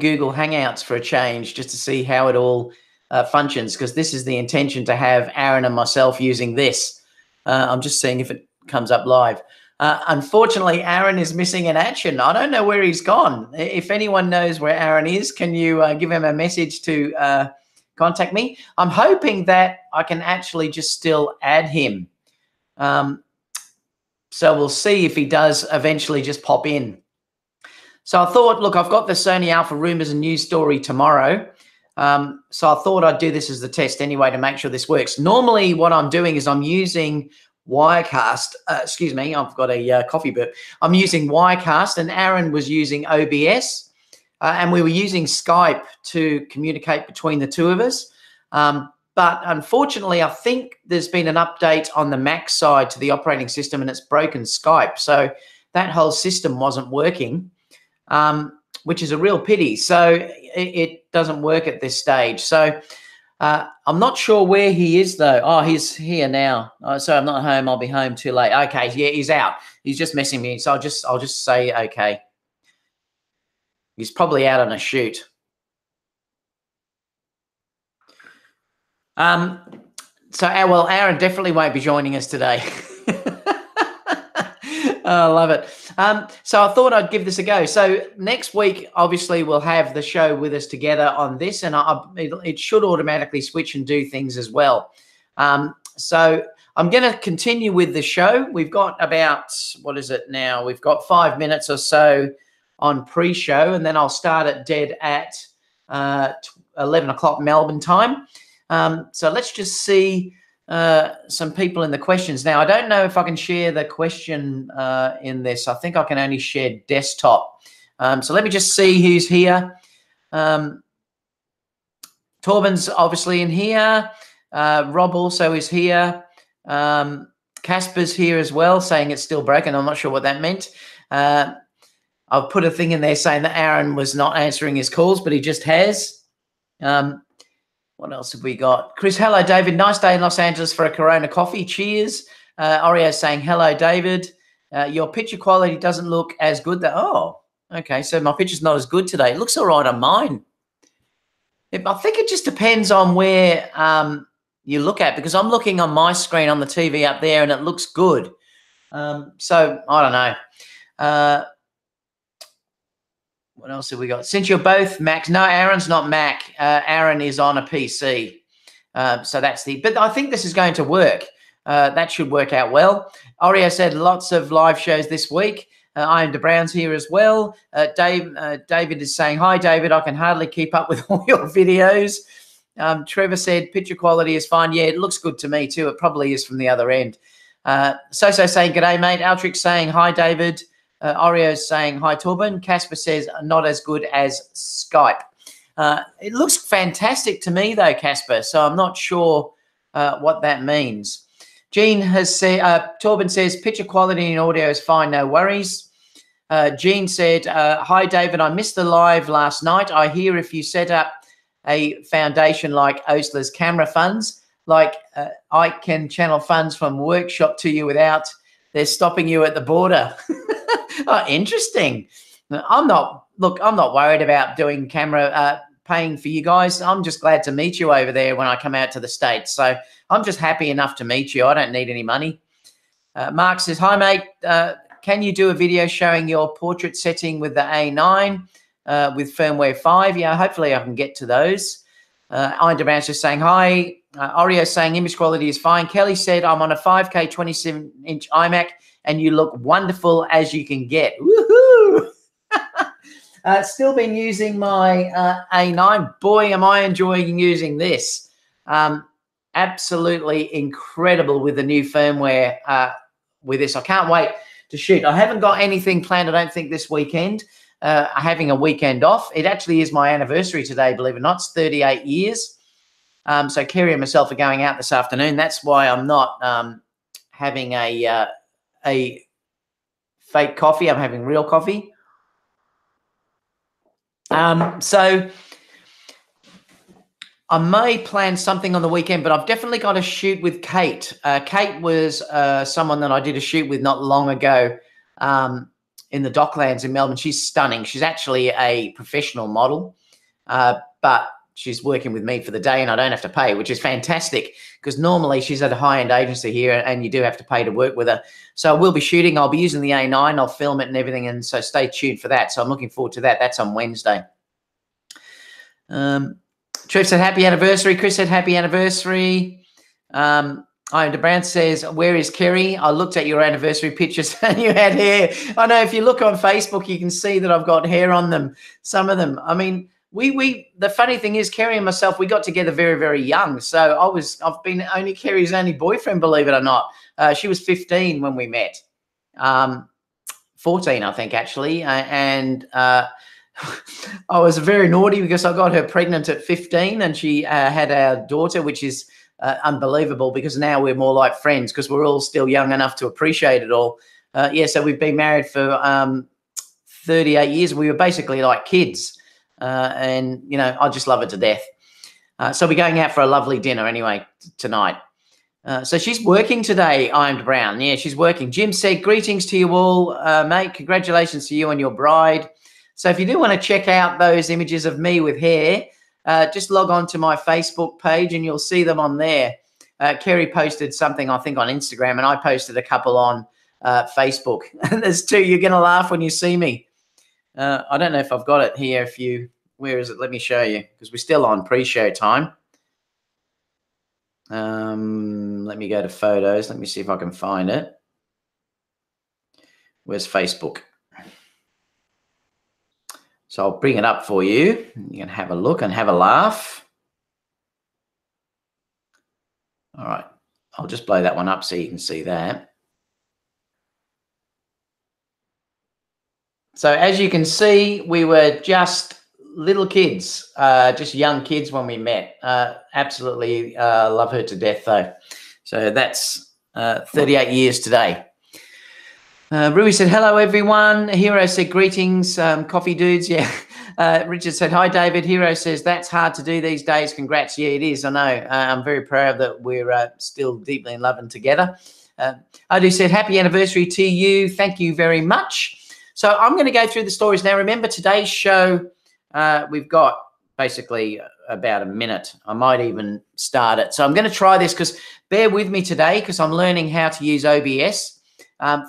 Google Hangouts for a change just to see how it all functions, because this is the intention to have Aaron and myself using this. I'm just seeing if it comes up live. Unfortunately, Aaron is missing in action. I don't know where he's gone. If anyone knows where Aaron is, can you give him a message to contact me? I'm hoping that I can actually just still add him. So we'll see if he does eventually just pop in. So I thought, look, I've got the Sony Alpha rumors and news story tomorrow. So I thought I'd do this as the test anyway to make sure this works. Normally what I'm doing is I'm using Wirecast. Excuse me, I've got a coffee burp. I'm using Wirecast, and Aaron was using OBS. And we were using Skype to communicate between the two of us. But unfortunately, I think there's been an update on the Mac side to the operating system, and it's broken Skype. So that whole system wasn't working, which is a real pity. So it doesn't work at this stage. So I'm not sure where he is, though. Oh, he's here now. Oh, sorry, I'm not home. I'll be home too late. Okay, yeah, he's out. He's just messing me. So I'll just say okay. He's probably out on a shoot. Well, Aaron definitely won't be joining us today. I love it. So I thought I'd give this a go. So next week, obviously, we'll have the show with us together on this, and it should automatically switch and do things as well. So I'm going to continue with the show. We've got about, what is it now? We've got 5 minutes or so on pre-show, and then I'll start at dead at 11 o'clock Melbourne time. So let's just see some people in the questions. Now, I don't know if I can share the question in this. I think I can only share desktop. So let me just see who's here. Torben's obviously in here. Rob also is here. Casper's here as well, saying it's still broken. I'm not sure what that meant. I've put a thing in there saying that Aaron was not answering his calls, but he just has. What else have we got? Chris, hello, David. Nice day in Los Angeles for a Corona coffee. Cheers. Oreo saying, hello, David. Your picture quality doesn't look as good. Oh, okay. So my picture's not as good today. It looks all right on mine. I think it just depends on where you look at, because I'm looking on my screen on the TV up there and it looks good. So I don't know. What else have we got? Since you're both Macs, no, Aaron's not Mac. Aaron is on a PC. So that's but I think this is going to work. That should work out well. Oreo said lots of live shows this week. I am DeBrown's here as well. David is saying, hi, David. I can hardly keep up with all your videos. Trevor said picture quality is fine. Yeah, it looks good to me too. It probably is from the other end. So saying, g'day, mate. Altrix saying, hi, David. Oreo's saying, hi, Torben. Casper says, not as good as Skype. It looks fantastic to me, though, Casper, so I'm not sure what that means. Jean has said, Torben says, picture quality and audio is fine, no worries. Jean said, hi, David, I missed the live last night. I hear if you set up a foundation like Osler's Camera Funds, like I can channel funds from workshop to you without they're stopping you at the border. Oh, interesting. I'm not worried about doing camera paying for you guys. I'm just glad to meet you over there when I come out to the States. So I'm just happy enough to meet you. I don't need any money. Mark says, hi, mate. Can you do a video showing your portrait setting with the A9 with firmware 5? Yeah, hopefully I can get to those. Iron just saying, hi. Oreo saying image quality is fine. Kelly said, I'm on a 5K 27-inch iMac and you look wonderful as you can get. Woohoo! Still been using my A9. Boy, am I enjoying using this. Absolutely incredible with the new firmware with this. I can't wait to shoot. I haven't got anything planned, I don't think, this weekend. Having a weekend off. It actually is my anniversary today, believe it or not. It's 38 years. So Kerry and myself are going out this afternoon. That's why I'm not having a fake coffee. I'm having real coffee. So I may plan something on the weekend, but I've definitely got a shoot with Kate. Kate was someone that I did a shoot with not long ago. in the Docklands in Melbourne. She's stunning. She's actually a professional model, but she's working with me for the day and I don't have to pay, which is fantastic because normally she's at a high-end agency here and you do have to pay to work with her. So we'll be shooting. I'll be using the A9. I'll film it and everything, and so stay tuned for that. So I'm looking forward to that. That's on Wednesday. Trev said, happy anniversary. Chris said, happy anniversary. Ian Brown says, where is Kerry? I looked at your anniversary pictures and you had hair. I know, if you look on Facebook, you can see that I've got hair on them, some of them. I mean, the funny thing is, Kerry and myself, we got together very, very young. So I've been Kerry's only boyfriend, believe it or not. She was 15 when we met. 14, I think, actually. And I was very naughty because I got her pregnant at 15 and she had our daughter, which is unbelievable because now we're more like friends because we're all still young enough to appreciate it all. So we've been married for 38 years. We were basically like kids. And, you know, I just love her to death. So we're going out for a lovely dinner anyway tonight. So she's working today, Imed Brown. Yeah, she's working. Jim said, greetings to you all, mate. Congratulations to you and your bride. So if you do want to check out those images of me with hair, just log on to my Facebook page and you'll see them on there. Kerry posted something, I think, on Instagram, and I posted a couple on Facebook. There's two. You're going to laugh when you see me. I don't know if I've got it here. Where is it? Let me show you because we're still on pre-show time. Let me go to photos. Let me see if I can find it. Where's Facebook? So I'll bring it up for you. You can have a look and have a laugh. All right. I'll just blow that one up so you can see that. So as you can see, we were just little kids, just young kids when we met. Absolutely love her to death, though. So that's 38 years today. Rui said, hello, everyone. Hero said, greetings, coffee dudes. Yeah. Richard said, hi, David. Hero says, that's hard to do these days. Congrats. Yeah, it is. I know. I'm very proud that we're still deeply in love and together. Adu said, happy anniversary to you. Thank you very much. So I'm going to go through the stories now. Remember, today's show, we've got basically about a minute. I might even start it. So I'm going to try this because bear with me today because I'm learning how to use OBS.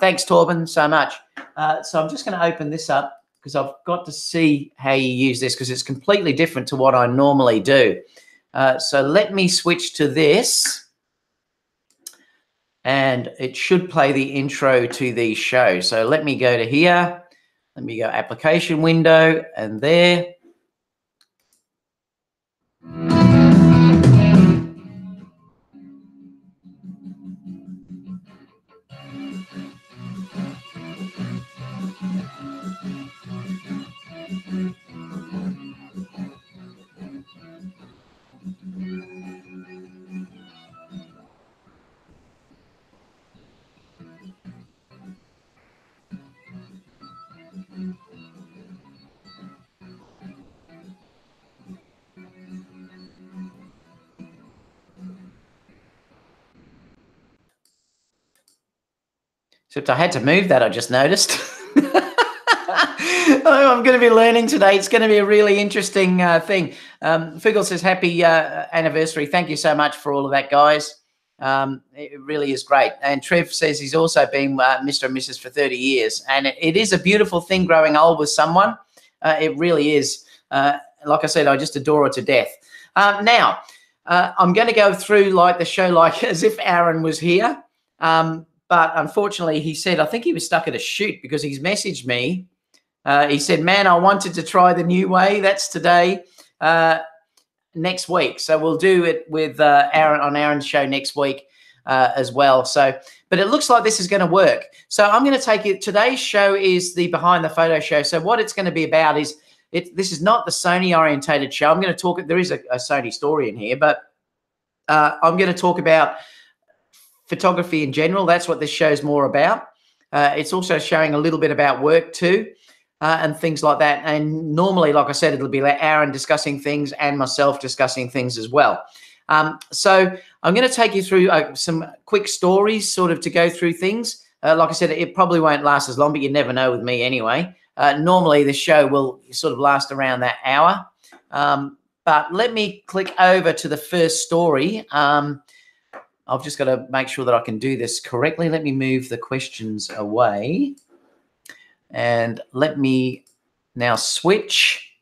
Thanks, Torben, so much. So I'm just going to open this up because I've got to see how you use this because it's completely different to what I normally do. So let me switch to this. And it should play the intro to the show. So let me go to here. Let me go application window and there. Except I had to move that, I just noticed. I'm going to be learning today. It's going to be a really interesting thing. Fugel says, happy anniversary. Thank you so much for all of that, guys. It really is great. And Trev says he's also been Mr. and Mrs. for 30 years. And it is a beautiful thing growing old with someone. It really is. Like I said, I just adore her to death. Now, I'm going to go through like the show like as if Aaron was here. But unfortunately, he said, I think he was stuck at a shoot because he's messaged me. He said, man, I wanted to try the new way. That's today, next week. So we'll do it with Aaron on Aaron's show next week as well. So, but it looks like this is going to work. So I'm going to take it. Today's show is the Behind the Photo show. So what it's going to be about is this is not the Sony orientated show. I'm going to talk. There is a Sony story in here, but I'm going to talk about photography in general. That's what this show is more about. It's also showing a little bit about work too and things like that. And normally, like I said, it'll be like Aaron discussing things and myself discussing things as well. So I'm going to take you through some quick stories sort of to go through things. Like I said, it probably won't last as long, but you never know with me anyway. Normally, the show will sort of last around that hour. But let me click over to the first story. I've just got to make sure that I can do this correctly. Let me move the questions away. And let me now switch.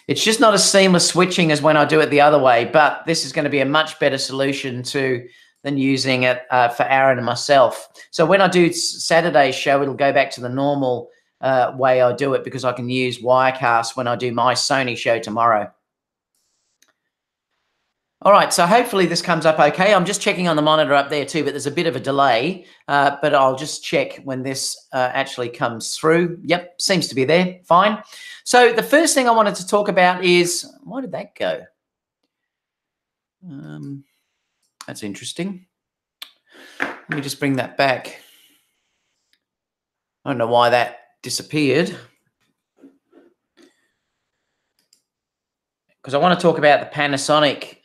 It's just not as seamless switching as when I do it the other way, but this is going to be a much better solution than using it for Aaron and myself. So when I do Saturday's show, it'll go back to the normal way I do it, because I can use Wirecast when I do my Sony show tomorrow. All right, so hopefully this comes up okay. I'm just checking on the monitor up there too, but there's a bit of a delay, but I'll just check when this actually comes through. Yep, seems to be there, fine. So the first thing I wanted to talk about is, why did that go? That's interesting. Let me just bring that back. I don't know why that disappeared. Because I want to talk about the Panasonic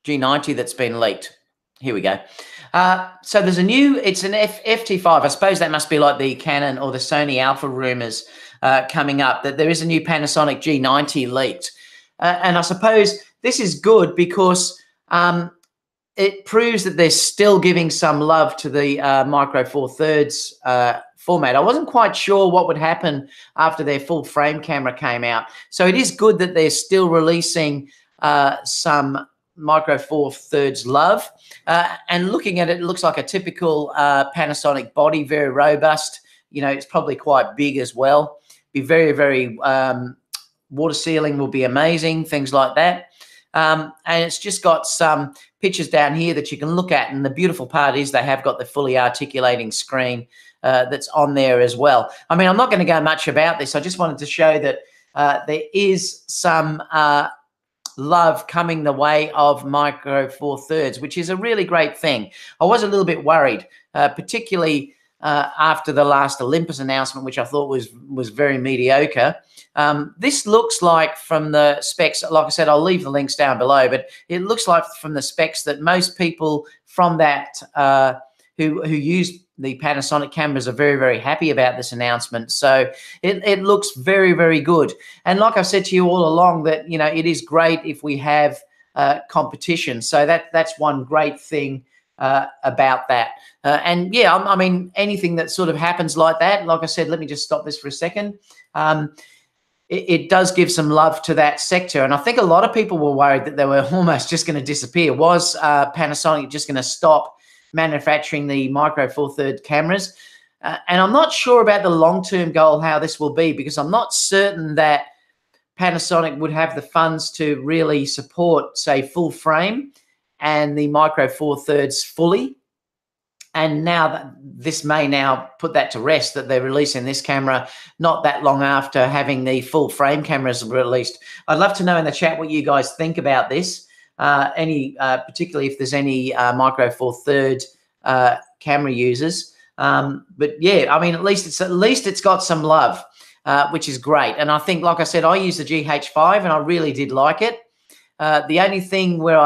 G90 that's been leaked. Here we go. So there's a new, it's an FT5. I suppose that must be like the Canon or the Sony Alpha rumors coming up, that there is a new Panasonic G90 leaked. And I suppose this is good because it proves that they're still giving some love to the Micro Four Thirds format. I wasn't quite sure what would happen after their full frame camera came out. So it is good that they're still releasing some Micro Four Thirds love. And looking at it, it looks like a typical Panasonic body, very robust. You know, it's probably quite big as well. Be very, very, water sealing will be amazing, things like that. And it's just got some pictures down here that you can look at. And the beautiful part is they have got the fully articulating screen that's on there as well. I mean, I'm not going to go much about this. I just wanted to show that there is some love coming the way of Micro Four Thirds, which is a really great thing. I was a little bit worried, particularly after the last Olympus announcement, which I thought was very mediocre. This looks like, from the specs, like I said, I'll leave the links down below, but it looks like from the specs that most people from that who use the Panasonic cameras are very, very happy about this announcement. So it looks very, very good. And like I've said to you all along, that, you know, it is great if we have competition. So that's one great thing about that. And yeah, I mean, anything that sort of happens like that, like I said, let me just stop this for a second. It does give some love to that sector. And I think a lot of people were worried that they were almost just going to disappear. Was Panasonic just going to stop manufacturing the Micro Four Thirds cameras? And I'm not sure about the long-term goal, how this will be, because I'm not certain that Panasonic would have the funds to really support, say, full frame and the Micro Four Thirds fully. And now that this may now put that to rest, that they're releasing this camera not that long after having the full frame cameras released. I'd love to know in the chat what you guys think about this. Particularly if there's any Micro Four Thirds camera users. But yeah, I mean, at least it's got some love, which is great. And I think, like I said, I use the GH5 and I really did like it. The only thing where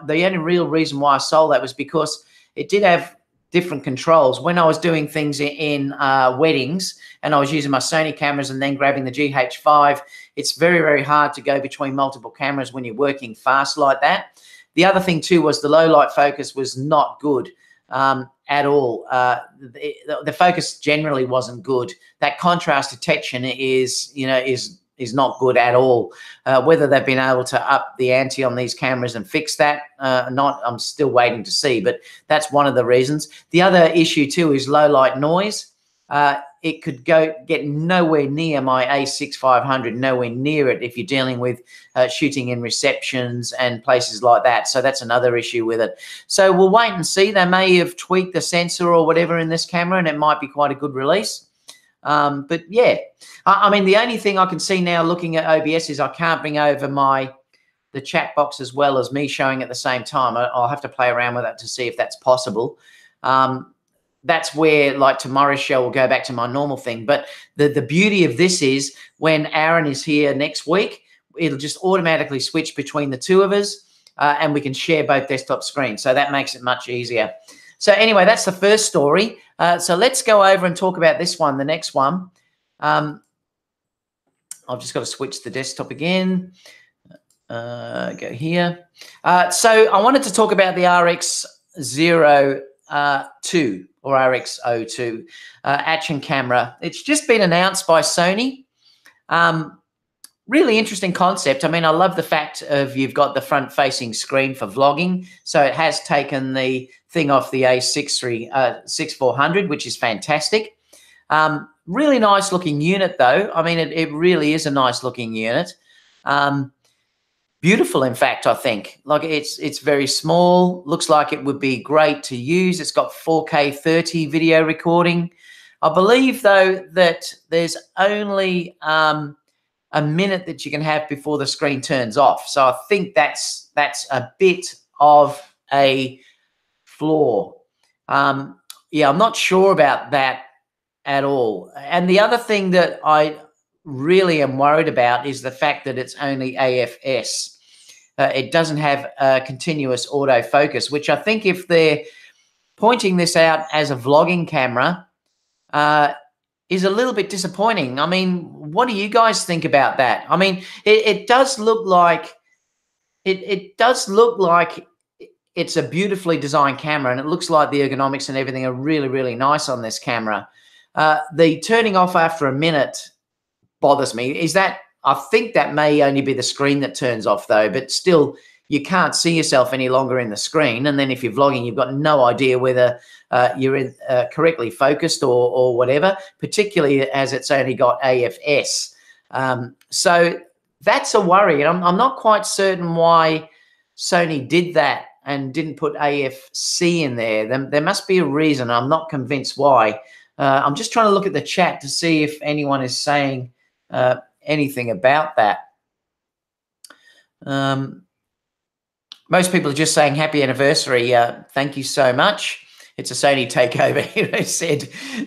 the only real reason why I sold that was because it did have different controls. When I was doing things in weddings and I was using my Sony cameras and then grabbing the GH5, it's very, very hard to go between multiple cameras when you're working fast like that. The other thing too was the low light focus was not good at all. The focus generally wasn't good. That contrast detection is not good at all. Whether they've been able to up the ante on these cameras and fix that, I'm still waiting to see, but that's one of the reasons. The other issue too is low light noise. It could get nowhere near my A6500, nowhere near it if you're dealing with shooting in receptions and places like that. So that's another issue with it. So we'll wait and see. They may have tweaked the sensor or whatever in this camera, and it might be quite a good release. But yeah, I mean, the only thing I can see now looking at OBS is I can't bring over the chat box as well as me showing at the same time. I'll have to play around with that to see if that's possible. That's where, like, tomorrow's show will go back to my normal thing. But the beauty of this is when Aaron is here next week, it'll just automatically switch between the two of us and we can share both desktop screens. So that makes it much easier. So anyway, that's the first story. So let's go over and talk about this one, the next one. I've just got to switch the desktop again. Go here. So I wanted to talk about the RX0II or RX0II action camera. It's just been announced by Sony. Really interesting concept. I mean, I love the fact of you've got the front-facing screen for vlogging. So it has taken the thing off the A6400, which is fantastic. Really nice looking unit, though. I mean, it really is a nice looking unit. Beautiful, in fact, I think. Like it's very small. Looks like it would be great to use. It's got 4K 30 video recording. I believe, though, that there's only a minute that you can have before the screen turns off. So I think that's a bit of a flaw. Yeah, I'm not sure about that at all. And the other thing that I really am worried about is the fact that it's only AFS. It doesn't have continuous autofocus, which I think if they're pointing this out as a vlogging camera, is a little bit disappointing. I mean, what do you guys think about that? I mean, it does look like it does look like it's a beautifully designed camera, and it looks like the ergonomics and everything are really, really nice on this camera. The turning off after a minute bothers me. Is that, I think that may only be the screen that turns off, though, but still you can't see yourself any longer in the screen. And then if you're vlogging, you've got no idea whether you're correctly focused or whatever, particularly as it's only got AFS. So that's a worry. And I'm not quite certain why Sony did that and didn't put AFC in there. There must be a reason. I'm not convinced why. I'm just trying to look at the chat to see if anyone is saying anything about that. Most people are just saying happy anniversary. Thank you so much. It's a Sony takeover here.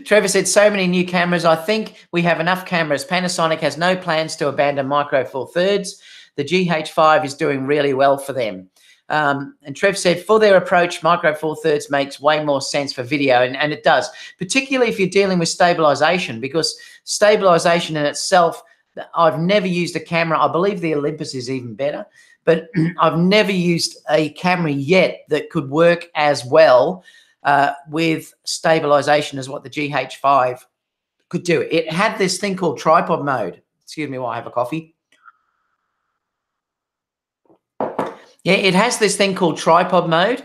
Trevor said, so many new cameras. I think we have enough cameras. Panasonic has no plans to abandon Micro Four Thirds. The GH5 is doing really well for them. And Trev said, for their approach, Micro Four Thirds makes way more sense for video, and it does, particularly if you're dealing with stabilization, because stabilization in itself, I've never used a camera. I believe the Olympus is even better, but I've never used a camera yet that could work as well with stabilization as what the GH5 could do. It had this thing called tripod mode. Excuse me while I have a coffee. Yeah, it has this thing called tripod mode,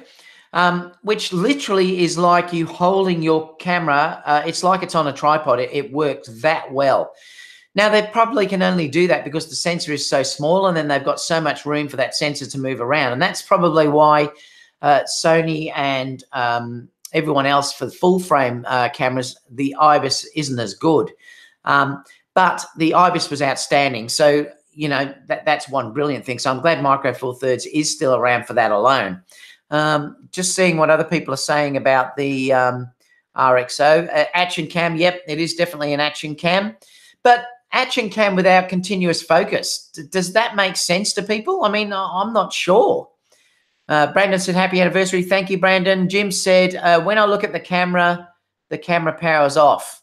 which literally is like you holding your camera. It's like it's on a tripod. It works that well. Now, they probably can only do that because the sensor is so small, and then they've got so much room for that sensor to move around. And that's probably why Sony and everyone else for the full frame cameras, the IBIS isn't as good. But the IBIS was outstanding. So, you know, that's one brilliant thing. So I'm glad Micro Four Thirds is still around for that alone. Just seeing what other people are saying about the RXO. Action cam, yep, it is definitely an action cam. But action cam without continuous focus, does that make sense to people? I mean, I'm not sure. Brandon said, happy anniversary. Thank you, Brandon. Jim said, when I look at the camera powers off.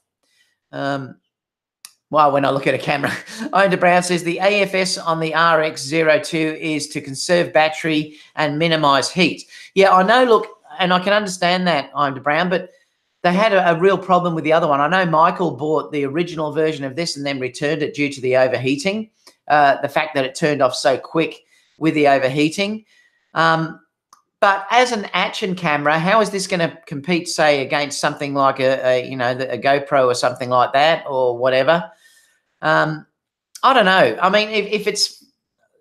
Well, when I look at a camera. Ian Brown says, the AFS on the RX0II is to conserve battery and minimize heat. Yeah, I know, look, and I can understand that, Ian Brown, but they had a real problem with the other one. I know Michael bought the original version of this and then returned it due to the overheating, the fact that it turned off so quick with the overheating. But as an action camera, how is this going to compete, say, against something like a GoPro or something like that or whatever? I don't know. I mean, if it's,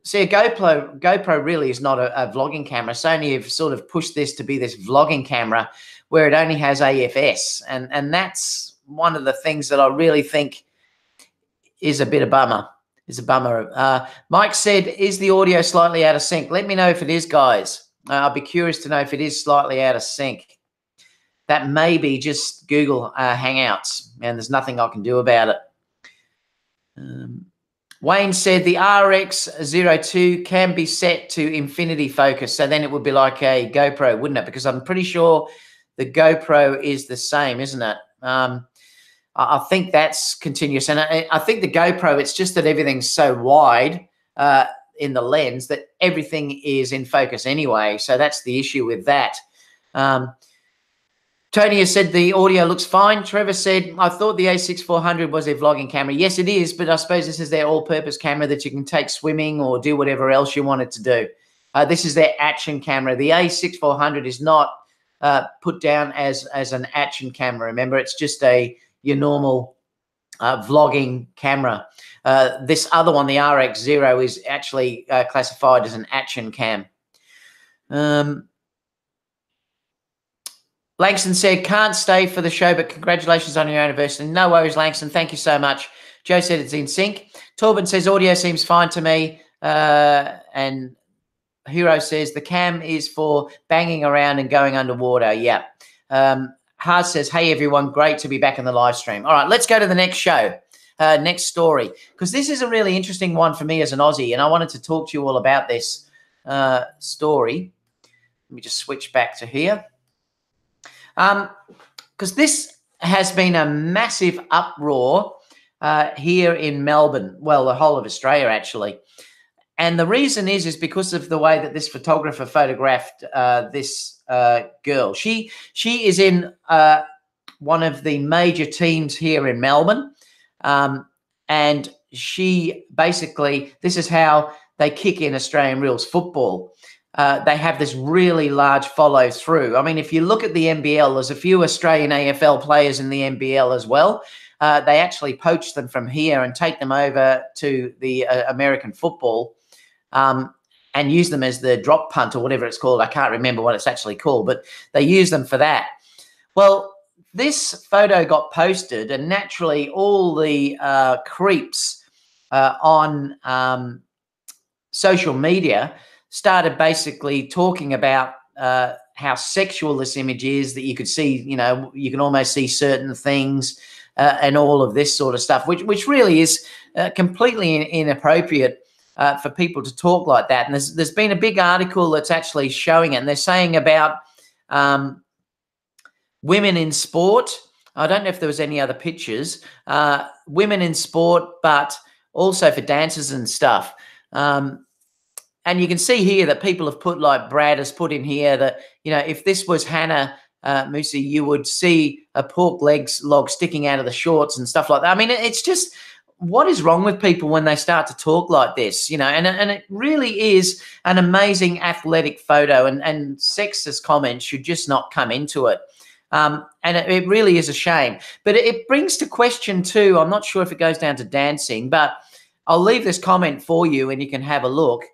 see, a GoPro really is not a vlogging camera. Sony have sort of pushed this to be this vlogging camera where it only has AFS. And that's one of the things that I really think is a bit of bummer. Is a bummer. Mike said, is the audio slightly out of sync? Let me know if it is, guys. I'll be curious to know if it is slightly out of sync. That may be just Google Hangouts, and there's nothing I can do about it. Wayne said the RX0II can be set to infinity focus, so then it would be like a GoPro, wouldn't it? Because I'm pretty sure the GoPro is the same, isn't it? I think that's continuous. And I think the GoPro, it's just that everything's so wide in the lens that everything is in focus anyway. So that's the issue with that. Tony has said the audio looks fine. Trevor said, I thought the A6400 was their vlogging camera. Yes, it is, but I suppose this is their all-purpose camera that you can take swimming or do whatever else you want it to do. This is their action camera. The A6400 is not put down as an action camera. Remember, it's just your normal vlogging camera. This other one, the RX0, is actually classified as an action cam. Langston said, can't stay for the show, but congratulations on your anniversary. No worries, Langston. Thank you so much. Joe said it's in sync. Torben says, audio seems fine to me. And Hero says, the cam is for banging around and going underwater. Yeah. Hart says, hey, everyone, great to be back in the live stream. All right, let's go to the next show, next story, because this is a really interesting one for me as an Aussie, and I wanted to talk to you all about this story. Let me just switch back to here. Because this has been a massive uproar here in Melbourne, well, the whole of Australia, actually. And the reason is because of the way that this photographer photographed this girl. She is in one of the major teams here in Melbourne. And she basically, this is how they kick in Australian rules football. They have this really large follow through. I mean, if you look at the NBL, there's a few Australian AFL players in the NBL as well. They actually poach them from here and take them over to the American football and use them as the drop punt or whatever it's called. I can't remember what it's actually called, but they use them for that. Well, this photo got posted, and naturally all the creeps on social media started basically talking about how sexual this image is, that you could see, you know, you can almost see certain things and all of this sort of stuff, which really is completely inappropriate for people to talk like that. And there's been a big article that's actually showing it, and they're saying about women in sport. I don't know if there was any other pictures, women in sport, but also for dancers and stuff. And you can see here that people have put, like Brad has put in here, that, you know, if this was Hannah Moosey, you would see a pork log sticking out of the shorts and stuff like that. I mean, it's just, what is wrong with people when they start to talk like this, you know? And it really is an amazing athletic photo, and sexist comments should just not come into it. And it really is a shame. But it brings to question too, I'm not sure if it goes down to dancing, but I'll leave this comment for you and you can have a look.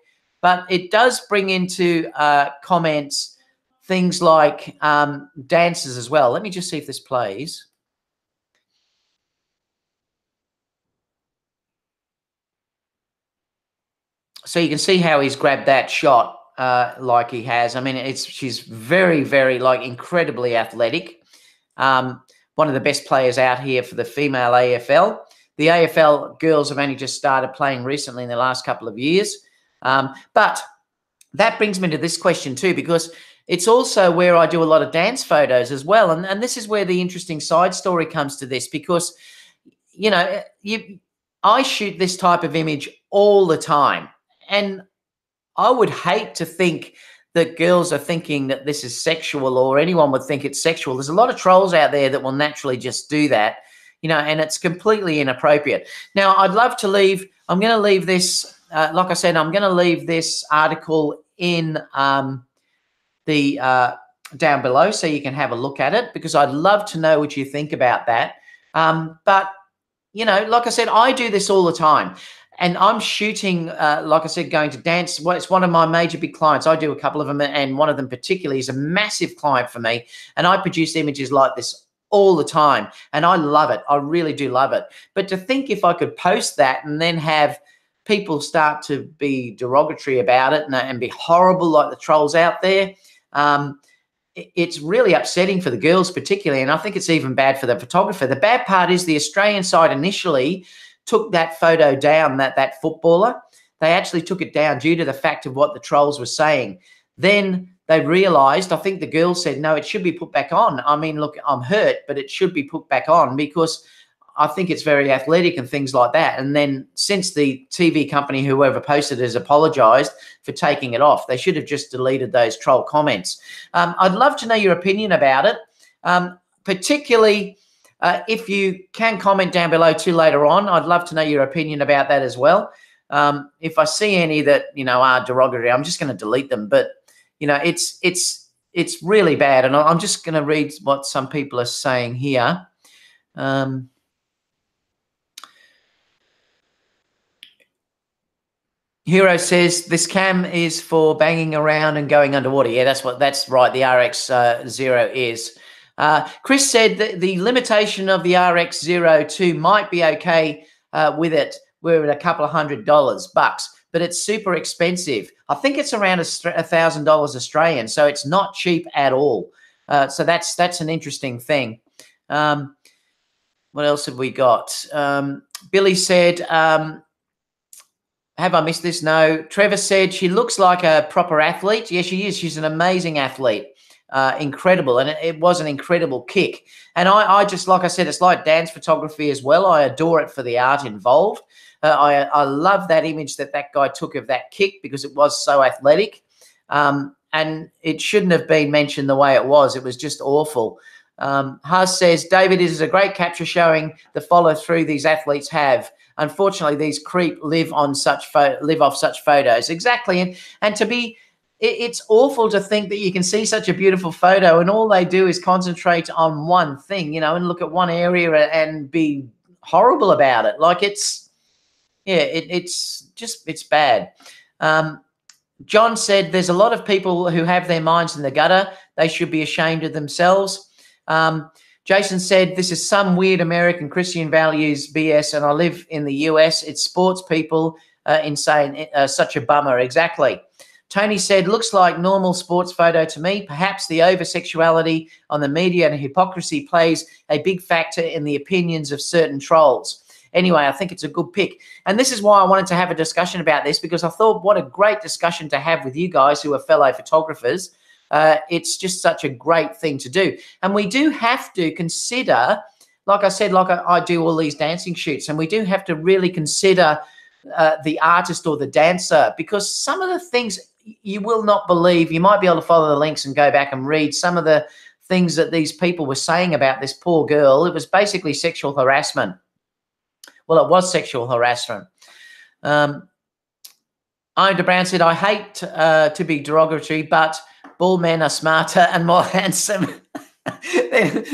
But it does bring into comments things like dancers as well. Let me just see if this plays. So you can see how he's grabbed that shot like he has. I mean, she's very, very, like, incredibly athletic. One of the best players out here for the female AFL. The AFL girls have only just started playing recently in the last couple of years. But that brings me to this question too, because it's also where I do a lot of dance photos as well. And this is where the interesting side story comes to this, because, you know, I shoot this type of image all the time. And I would hate to think that girls are thinking that this is sexual, or anyone would think it's sexual. There's a lot of trolls out there that will naturally just do that, you know, and it's completely inappropriate. Now, I'd love to leave, I'm going to leave this, like I said, I'm going to leave this article in the down below so you can have a look at it, because I'd love to know what you think about that. But, you know, like I said, I do this all the time. And I'm shooting, like I said, going to dance. Well, it's one of my major big clients. I do a couple of them, and one of them particularly is a massive client for me. And I produce images like this all the time. And I love it. I really do love it. But to think if I could post that and then have people start to be derogatory about it and be horrible like the trolls out there, it's really upsetting for the girls particularly. And I think it's even bad for the photographer. The bad part is the Australian side initially took that photo down, that footballer. They actually took it down due to the fact of what the trolls were saying. Then they realized, I think the girl said, no, it should be put back on. I mean, look, I'm hurt, but it should be put back on because I think it's very athletic and things like that. And then since the TV company, whoever posted it, has apologized for taking it off, they should have just deleted those troll comments. I'd love to know your opinion about it, particularly if you can comment down below too later on. I'd love to know your opinion about that as well. If I see any that, you know, are derogatory, I'm just going to delete them. But, you know, it's really bad. And I'm just going to read what some people are saying here. Hero says this cam is for banging around and going underwater. Yeah, that's right. The RX0 is. Chris said that the limitation of the RX0II might be okay with it. We're at a couple of $100 bucks, but it's super expensive. I think it's around $1,000 Australian, so it's not cheap at all. So that's an interesting thing. What else have we got? Billy said, have I missed this? No. Trevor said she looks like a proper athlete. Yeah, she is. She's an amazing athlete. Incredible. And it was an incredible kick. And I just, like I said, it's like dance photography as well. I adore it for the art involved. I love that image that guy took of that kick because it was so athletic. And it shouldn't have been mentioned the way it was. It was just awful. Haas says, David, it is a great capture showing the follow-through these athletes have. Unfortunately, these creep live off such photos. Exactly. And to be, it's awful to think that you can see such a beautiful photo and all they do is concentrate on one thing, you know, and look at one area and be horrible about it. Like it's bad. John said there's a lot of people who have their minds in the gutter. They should be ashamed of themselves. Jason said, this is some weird American Christian values BS, and I live in the US. It's sports people insane. Such a bummer. Exactly. Tony said, looks like normal sports photo to me. Perhaps the over-sexuality on the media and hypocrisy plays a big factor in the opinions of certain trolls. Anyway, I think it's a good pick. And this is why I wanted to have a discussion about this, because I thought what a great discussion to have with you guys who are fellow photographers. It's just such a great thing to do. And we do have to consider, like I said, like I do all these dancing shoots, and we do have to really consider the artist or the dancer, because some of the things you will not believe, you might be able to follow the links and go back and read some of the things that these people were saying about this poor girl. It was basically sexual harassment. Well, it was sexual harassment. Ida Brown said, I hate to be derogatory, but bald men are smarter and more handsome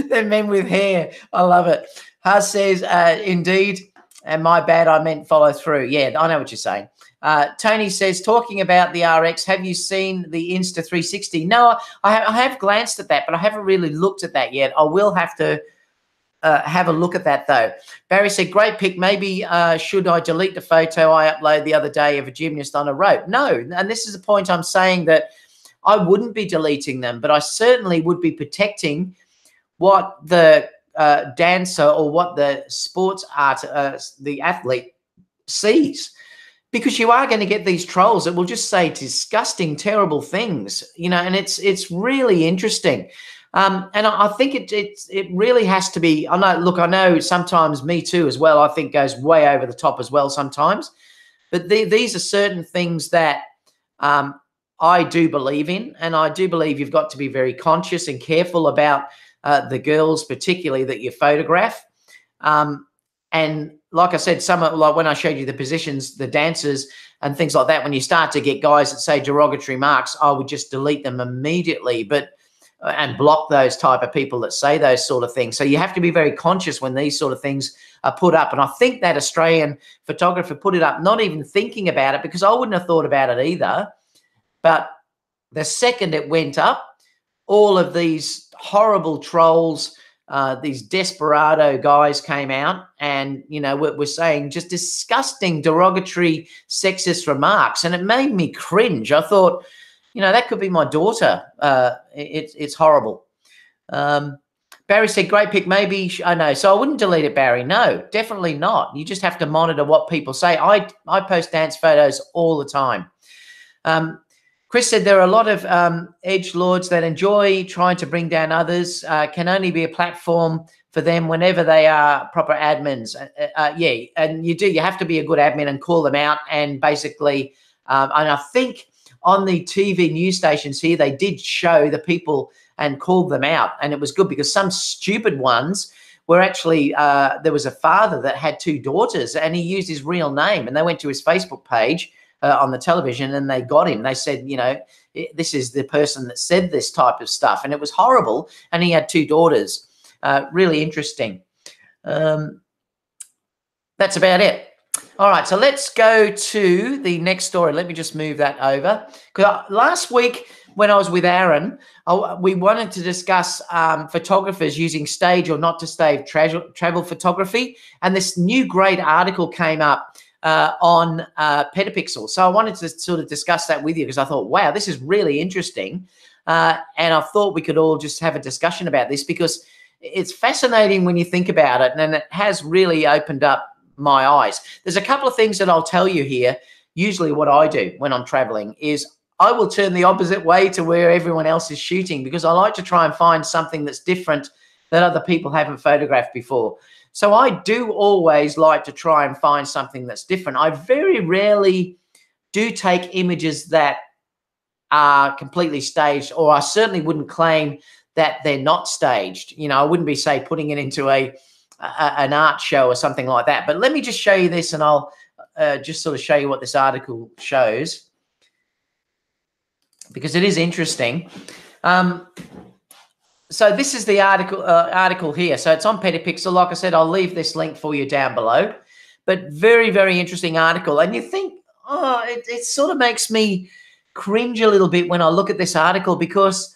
than men with hair. I love it. Haz says, indeed, and my bad, I meant follow through. Yeah, I know what you're saying. Tony says, talking about the RX, have you seen the Insta360? No, I have glanced at that, but I haven't really looked at that yet. I will have to have a look at that, though. Barry said, great pick. Maybe should I delete the photo I uploaded the other day of a gymnast on a rope? No, and this is the point I'm saying, that I wouldn't be deleting them, but I certainly would be protecting what the dancer or what the sports art, the athlete sees. Because you are going to get these trolls that will just say disgusting, terrible things, you know, and it's really interesting. And I think it really has to be. I know sometimes me too as well, I think goes way over the top as well sometimes. But these are certain things that I do believe in, and I do believe you've got to be very conscious and careful about the girls, particularly that you photograph. And like I said, like when I showed you the positions, the dancers and things like that, when you start to get guys that say derogatory marks, I would just delete them immediately, and block those type of people that say those sort of things. So you have to be very conscious when these sort of things are put up. And I think that Australian photographer put it up, not even thinking about it, because I wouldn't have thought about it either. But the second it went up, all of these horrible trolls, these desperado guys came out and, you know, we're saying just disgusting, derogatory, sexist remarks. And it made me cringe. I thought, you know, that could be my daughter. It's horrible. Barry said, great pick. Maybe, I know. So I wouldn't delete it, Barry. No, definitely not. You just have to monitor what people say. I post dance photos all the time. Chris said there are a lot of edgelords that enjoy trying to bring down others. Can only be a platform for them whenever they are proper admins. Yeah, and you have to be a good admin and call them out. And basically, and I think on the TV news stations here, they did show the people and called them out. And it was good because some stupid ones were actually, there was a father that had 2 daughters and he used his real name, and they went to his Facebook page on the television and they got him. They said, you know, this is the person that said this type of stuff. And it was horrible. And he had 2 daughters. Really interesting. That's about it. All right, so let's go to the next story. Let me just move that over. Because last week when I was with Aaron, we wanted to discuss photographers using stage or not to stage travel photography. And this new great article came up on Petapixel. So I wanted to sort of discuss that with you because I thought, wow, this is really interesting. And I thought we could all just have a discussion about this because it's fascinating when you think about it, and it has really opened up my eyes. There's a couple of things that I'll tell you here. Usually what I do when I'm traveling is I will turn the opposite way to where everyone else is shooting because I like to try and find something that's different that other people haven't photographed before. So I do always like to try and find something that's different. I very rarely do take images that are completely staged, or I certainly wouldn't claim that they're not staged. You know, I wouldn't be, say, putting it into an art show or something like that. But let me just show you this, and I'll just sort of show you what this article shows because it is interesting. So this is the article here. So it's on Petapixel. Like I said, I'll leave this link for you down below. But very, very interesting article. And you think, oh, it sort of makes me cringe a little bit when I look at this article because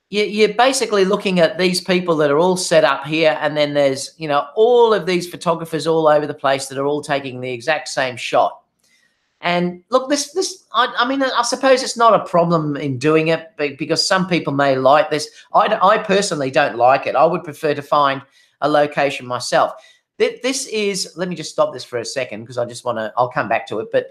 you're basically looking at these people that are all set up here, and then there's, you know, all of these photographers all over the place that are all taking the exact same shot. And look, I mean, I suppose it's not a problem in doing it because some people may like this. I personally don't like it. I would prefer to find a location myself. This is, let me just stop this for a second because I just want to, I'll come back to it. But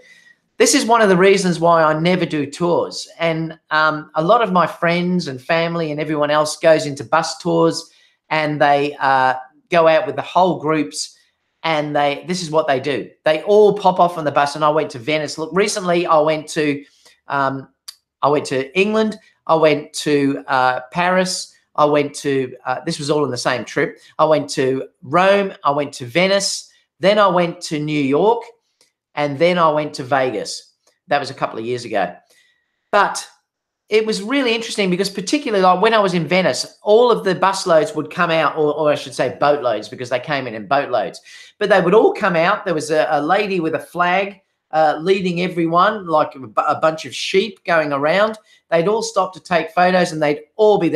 this is one of the reasons why I never do tours. And a lot of my friends and family and everyone else goes into bus tours, and they go out with the whole groups. And this is what they do. They all pop off on the bus. And I went to Venice. Look, recently I went to England. I went to Paris. I went to, this was all in the same trip. I went to Rome. I went to Venice. Then I went to New York. And then I went to Vegas. That was a couple of years ago. But it was really interesting because particularly like when I was in Venice, all of the bus loads would come out, or I should say boat loads, because they came in boatloads. But they would all come out. There was a lady with a flag leading everyone, like a bunch of sheep going around. They'd all stop to take photos, and there'd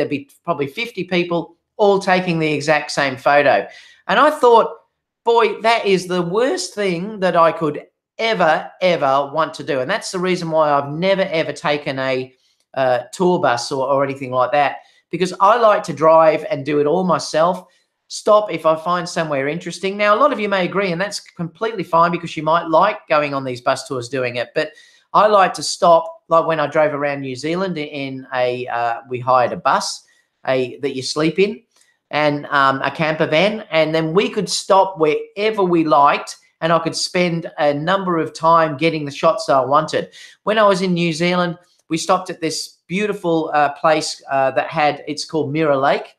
be probably 50 people all taking the exact same photo. And I thought, boy, that is the worst thing that I could ever want to do. And that's the reason why I've never, ever taken a tour bus or anything like that, because I like to drive and do it all myself. Stop if I find somewhere interesting. Now, a lot of you may agree, and that's completely fine because you might like going on these bus tours doing it. But I like to stop, like when I drove around New Zealand in we hired a bus that you sleep in, and a camper van, and then we could stop wherever we liked, and I could spend a number of time getting the shots that I wanted. When I was in New Zealand, we stopped at this beautiful place it's called Mirror Lake.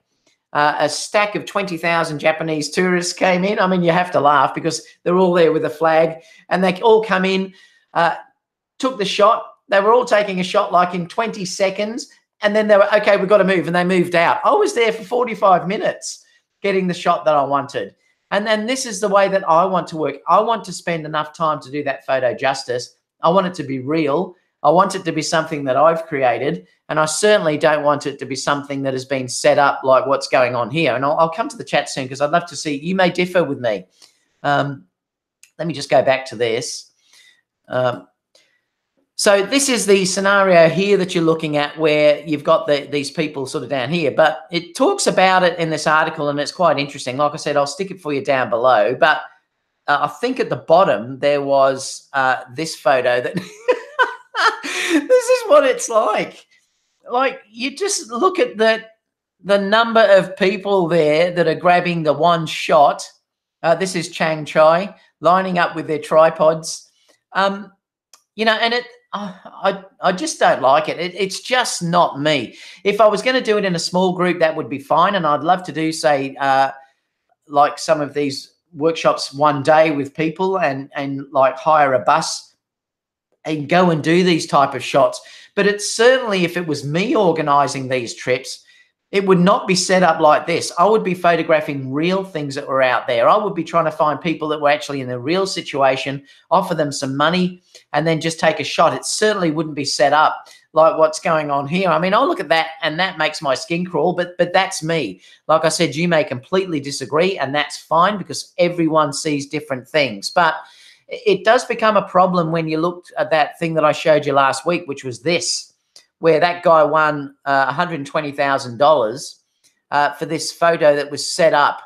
A stack of 20,000 Japanese tourists came in. I mean, you have to laugh because they're all there with a flag, and they all come in, took the shot. They were all taking a shot like in 20 seconds, and then they were, okay, we've got to move, and they moved out. I was there for 45 minutes getting the shot that I wanted. And then this is the way that I want to work. I want to spend enough time to do that photo justice. I want it to be real. I want it to be something that I've created, and I certainly don't want it to be something that has been set up like what's going on here. And I'll come to the chat soon because I'd love to see, you may differ with me. Let me just go back to this. So this is the scenario here that you're looking at where you've got these people sort of down here, but it talks about it in this article, and it's quite interesting. Like I said, I'll stick it for you down below, but I think at the bottom there was this photo that This is what it's like. Like, you just look at the number of people there that are grabbing the one shot. This is Chang Chai lining up with their tripods. You know, and I just don't like it. It's just not me. If I was going to do it in a small group, that would be fine. And I'd love to do, say, like some of these workshops one day with people and like hire a bus and go and do these type of shots. But it's certainly, if it was me organizing these trips, it would not be set up like this. I would be photographing real things that were out there. I would be trying to find people that were actually in a real situation, offer them some money, and then just take a shot. It certainly wouldn't be set up like what's going on here. I mean, I'll look at that and that makes my skin crawl, but that's me. Like I said, you may completely disagree, and that's fine because everyone sees different things. But it does become a problem when you looked at that thing that I showed you last week, which was this, where that guy won $120,000 for this photo that was set up,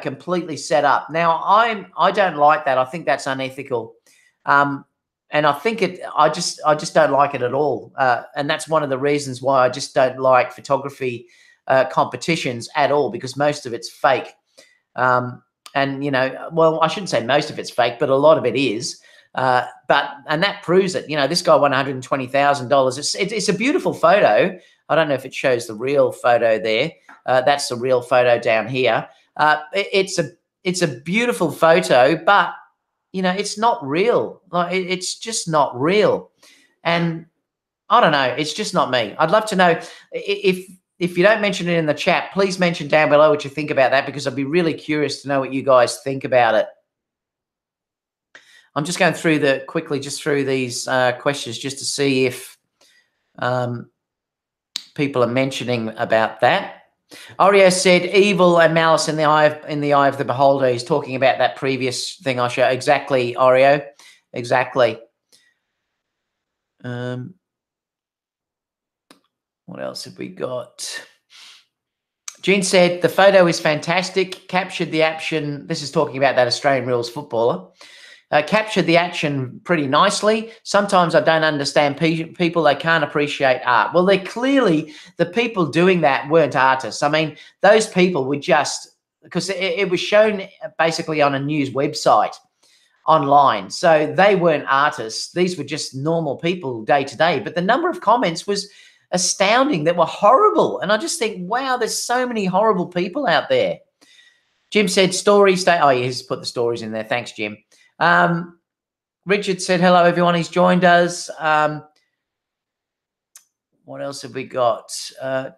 completely set up. Now, I don't like that. I think that's unethical. And I think I just don't like it at all. And that's one of the reasons why I just don't like photography competitions at all, because most of it's fake. And, you know, well, I shouldn't say most of it's fake, but a lot of it is. And that proves it. You know, this guy won $120,000. It's a beautiful photo. I don't know if it shows the real photo there. That's the real photo down here. It's a beautiful photo, but you know, it's not real. Like, it's just not real. And I don't know. It's just not me. I'd love to know if you don't mention it in the chat, please mention down below what you think about that, because I'd be really curious to know what you guys think about it. I'm just going through quickly through these questions just to see if people are mentioning about that. Oreo said evil and malice in the eye of the beholder. He's talking about that previous thing I showed. Exactly, Oreo. Exactly. What else have we got? Jean said the photo is fantastic. Captured the action. This is talking about that Australian rules footballer. Captured the action pretty nicely. Sometimes I don't understand people. They can't appreciate art. Well, they're clearly, the people doing that weren't artists. I mean, those people were just, because it was shown basically on a news website online. So they weren't artists. These were just normal people day to day. But the number of comments was astounding that were horrible. And I just think, wow, there's so many horrible people out there. Jim said stories. Oh, he's put the stories in there. Thanks, Jim. Richard said, hello, everyone. He's joined us. What else have we got?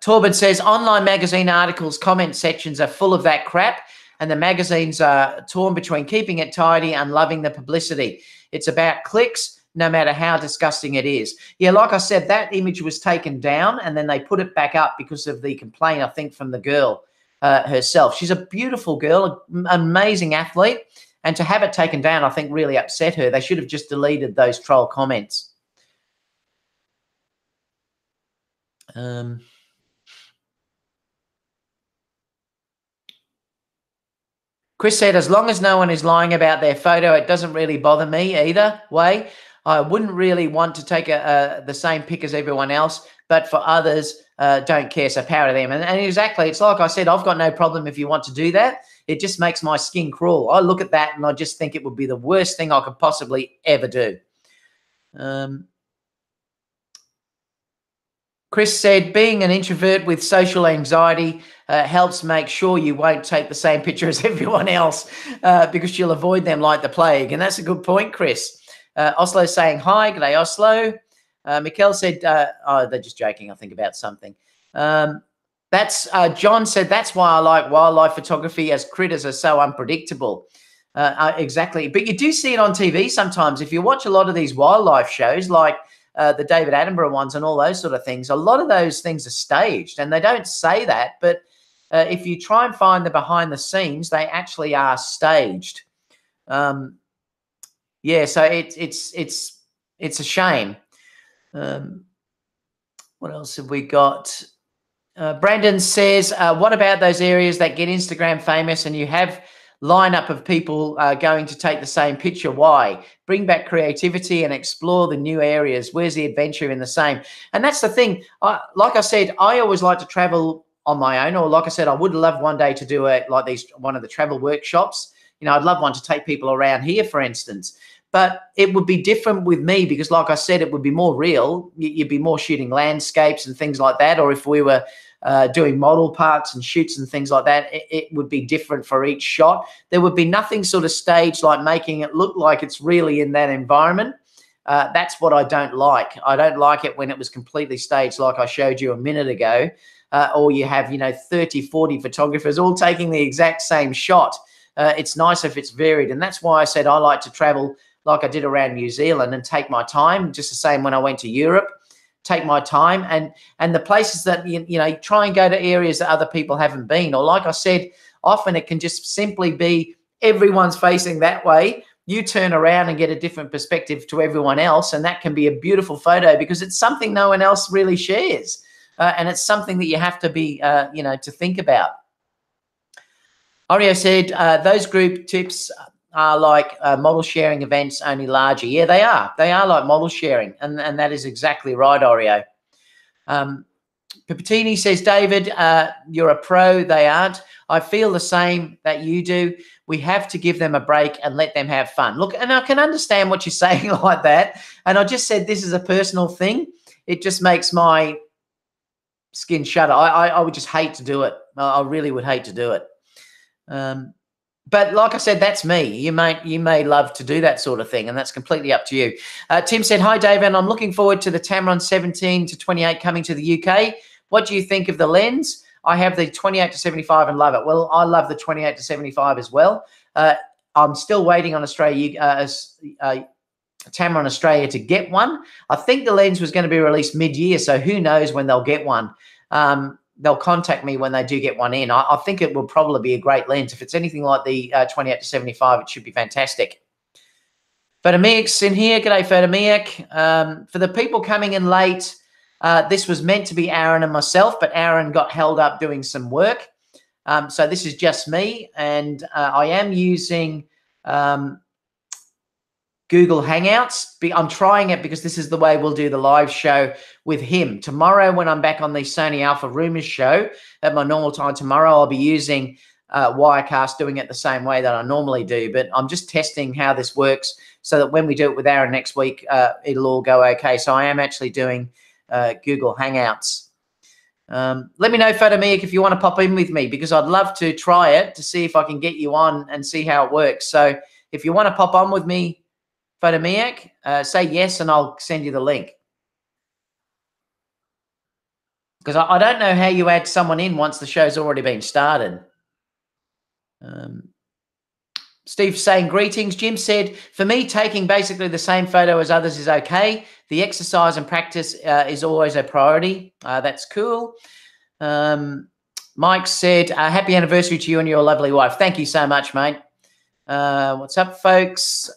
Torben says, online magazine articles, comment sections are full of that crap, and the magazines are torn between keeping it tidy and loving the publicity. It's about clicks, no matter how disgusting it is. Yeah, like I said, that image was taken down, and then they put it back up because of the complaint, I think, from the girl herself. She's a beautiful girl, amazing athlete. And to have it taken down, I think, really upset her. They should have just deleted those troll comments. Chris said, as long as no one is lying about their photo, it doesn't really bother me either way. I wouldn't really want to take the same pic as everyone else, but for others, don't care, so power to them. And exactly, it's like I said, I've got no problem if you want to do that. It just makes my skin crawl. I look at that and I just think it would be the worst thing I could possibly ever do. Chris said, being an introvert with social anxiety helps make sure you won't take the same picture as everyone else because you'll avoid them like the plague. And that's a good point, Chris. Oslo saying hi. G'day, Oslo. Mikkel said, oh, they're just joking, I think, about something. John said, that's why I like wildlife photography, as critters are so unpredictable. Exactly. But you do see it on TV sometimes. If you watch a lot of these wildlife shows, like the David Attenborough ones and all those sort of things, a lot of those things are staged, and they don't say that. But if you try and find the behind the scenes, they actually are staged. Yeah, so it's a shame. What else have we got? Brandon says, what about those areas that get Instagram famous and you have lineup of people going to take the same picture. Why? Bring back creativity and explore the new areas. Where's the adventure in the same? And that's the thing. Like I said, I always like to travel on my own, or like I said, I would love one day to do one of the travel workshops. You know, I'd love one to take people around here, for instance. But it would be different with me because, like I said, it would be more real. You'd be more shooting landscapes and things like that. Or if we were doing model parts and shoots and things like that, it would be different for each shot. There would be nothing sort of staged, like making it look like it's really in that environment. That's what I don't like. I don't like it when it was completely staged, like I showed you a minute ago. Or you have, 30, 40 photographers all taking the exact same shot. It's nice if it's varied. And that's why I said I like to travel like I did around New Zealand and take my time, just the same when I went to Europe, take my time and the places that, try and go to areas that other people haven't been. Or like I said, often it can just simply be everyone's facing that way. You turn around and get a different perspective to everyone else. And that can be a beautiful photo because it's something no one else really shares. And it's something that you have to be, to think about. Oreo said, those group tips are like model sharing events, only larger. Yeah, they are. They are like model sharing. And that is exactly right, Oreo. Pipitini says, David, you're a pro. They aren't. I feel the same that you do. We have to give them a break and let them have fun. Look, and I can understand what you're saying like that. And I just said this is a personal thing. It just makes my skin shudder. I would just hate to do it. I really would hate to do it. But like I said, that's me. You may love to do that sort of thing, and that's completely up to you. Tim said, hi, David, and I'm looking forward to the Tamron 17 to 28 coming to the UK. What do you think of the lens? I have the 28 to 75 and love it. Well, I love the 28 to 75 as well. I'm still waiting on Tamron Australia to get one. I think the lens was going to be released mid-year, so who knows when they'll get one. They'll contact me when they do get one in. I think it will probably be a great lens. If it's anything like the 28 to 75, it should be fantastic. Photomiac's in here. G'day, Photomiac. For the people coming in late, this was meant to be Aaron and myself, but Aaron got held up doing some work. So this is just me, and I am using Google Hangouts. I'm trying it because this is the way we'll do the live show with him. Tomorrow when I'm back on the Sony Alpha Rumors show at my normal time tomorrow, I'll be using Wirecast, doing it the same way that I normally do. But I'm just testing how this works so that when we do it with Aaron next week, it'll all go okay. So I am actually doing Google Hangouts. Let me know, Photomiac, if you want to pop in with me because I'd love to try it to see if I can get you on and see how it works. So if you want to pop on with me, Photomiac, say yes and I'll send you the link. Because I don't know how you add someone in once the show's already been started. Steve's saying, greetings. Jim said, for me, taking basically the same photo as others is okay. The exercise and practice is always a priority. That's cool. Mike said, happy anniversary to you and your lovely wife. Thank you so much, mate. What's up, folks?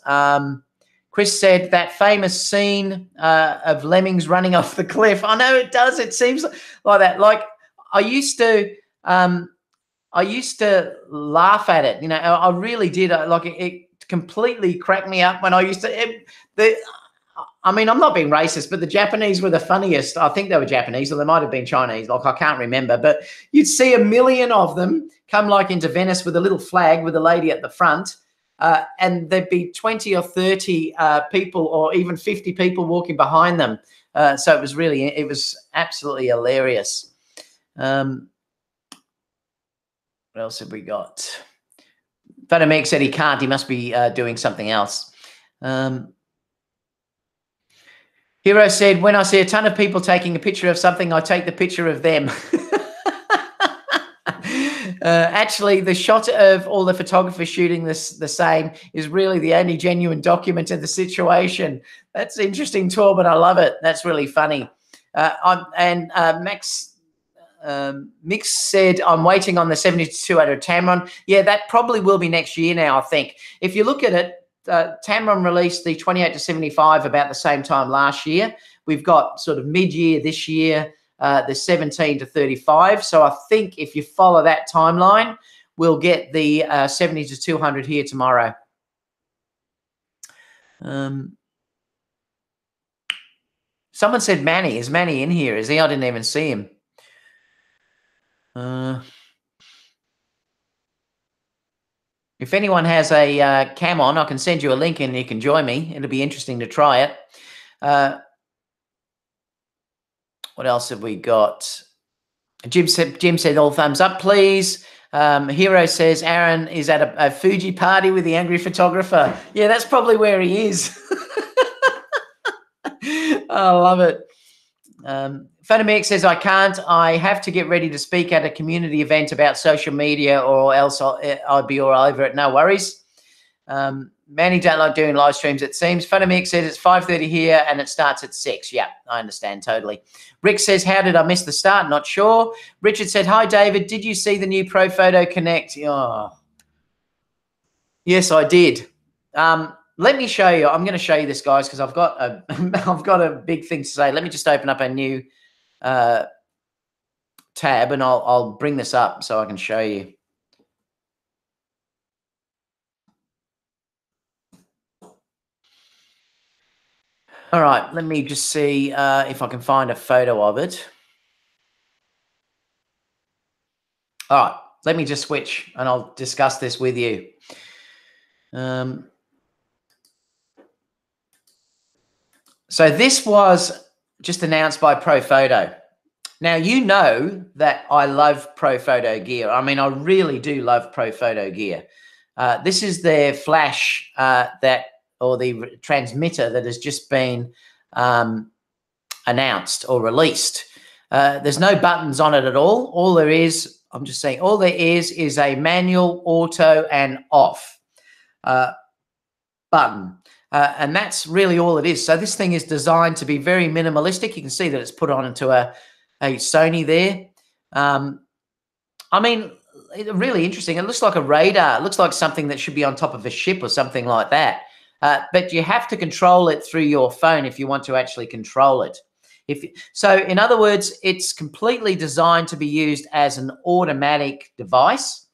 Chris said that famous scene of lemmings running off the cliff. I know it does. It seems like that. Like I used to laugh at it. I really did. Like it completely cracked me up when I used to. I'm not being racist, but the Japanese were the funniest. I think they were Japanese, or they might have been Chinese. Like I can't remember, but you'd see a million of them come like into Venice with a little flag with a lady at the front. And there'd be 20 or 30 people or even 50 people walking behind them. So it was absolutely hilarious. What else have we got? Photomic said he can't. He must be doing something else. Hero said, when I see a ton of people taking a picture of something, I take the picture of them. Actually, the shot of all the photographers shooting this the same is really the only genuine document of the situation. That's interesting, Torben. I love it. That's really funny. Mix said, I'm waiting on the 70-200 Tamron. Yeah, that probably will be next year now, I think. If you look at it, Tamron released the 28-75 about the same time last year. We've got sort of mid-year this year, the 17-35. So I think if you follow that timeline, we'll get the 70 to 200 here tomorrow. Someone said Manny. Is Manny in here? Is he? I didn't even see him. If anyone has a cam on, I can send you a link and you can join me. It'll be interesting to try it. What else have we got? Jim said all thumbs up, please. Hero says Aaron is at a Fuji party with the angry photographer. Yeah, that's probably where he is. I love it. Photomix says, I can't. I have to get ready to speak at a community event about social media or else I'd be all over it. No worries. Manny don't like doing live streams, it seems. Photomix says it's 5:30 here and it starts at 6. Yeah, I understand totally. Rick says, how did I miss the start? Not sure. Richard said, hi, David. Did you see the new Profoto Connect? Oh. Yes, I did. Let me show you. I'm going to show you this, guys, because I've got a big thing to say. Let me just open up a new tab and I'll bring this up so I can show you. All right, let me just see if I can find a photo of it. All right, let me just switch and I'll discuss this with you. So this was just announced by Profoto. Now, you know that I love Profoto gear. I mean, I really do love Profoto gear. This is their flash or the transmitter that has just been announced or released. There's no buttons on it at all. All there is, I'm just saying, all there is a manual, auto, and off button. And that's really all it is. So this thing is designed to be very minimalistic. You can see that it's put on into a Sony there. I mean, really interesting. It looks like a radar. It looks like something that should be on top of a ship or something like that. But you have to control it through your phone if you want to actually control it. So in other words, it's completely designed to be used as an automatic device.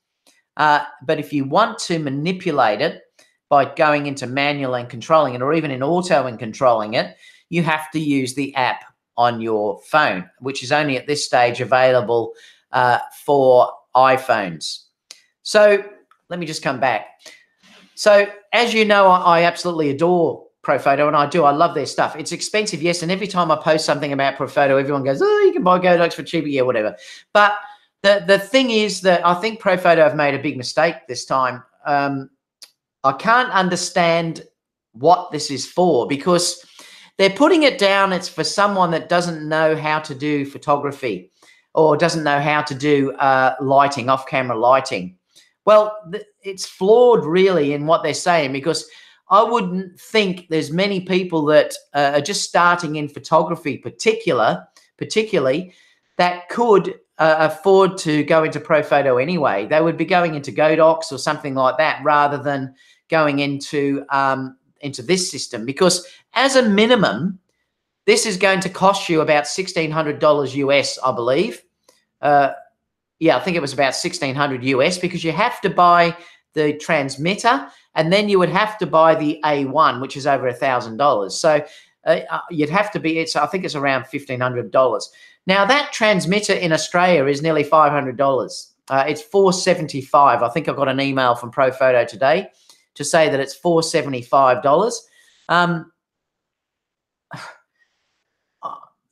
But if you want to manipulate it by going into manual and controlling it, or even in auto and controlling it, you have to use the app on your phone, which is only at this stage available for iPhones. So let me just come back. So as you know, I absolutely adore Profoto, and I love their stuff. It's expensive, yes, and every time I post something about Profoto, everyone goes, oh, you can buy Godox for cheaper, yeah, whatever. But the thing is that I think Profoto have made a big mistake this time. I can't understand what this is for, because they're putting it down. It's for someone that doesn't know how to do photography or doesn't know how to do lighting, off-camera lighting. Well, it's flawed really in what they're saying, because I wouldn't think there's many people that are just starting in photography particularly that could afford to go into Profoto anyway. They would be going into Godox or something like that rather than going into this system, because as a minimum, this is going to cost you about $1,600 US, I believe. Yeah, I think it was about $1,600 US, because you have to buy the transmitter and then you would have to buy the A1, which is over $1,000. So you'd have to be, I think it's around $1,500. Now that transmitter in Australia is nearly $500. It's $475. I think I got an email from Profoto today to say that it's $475.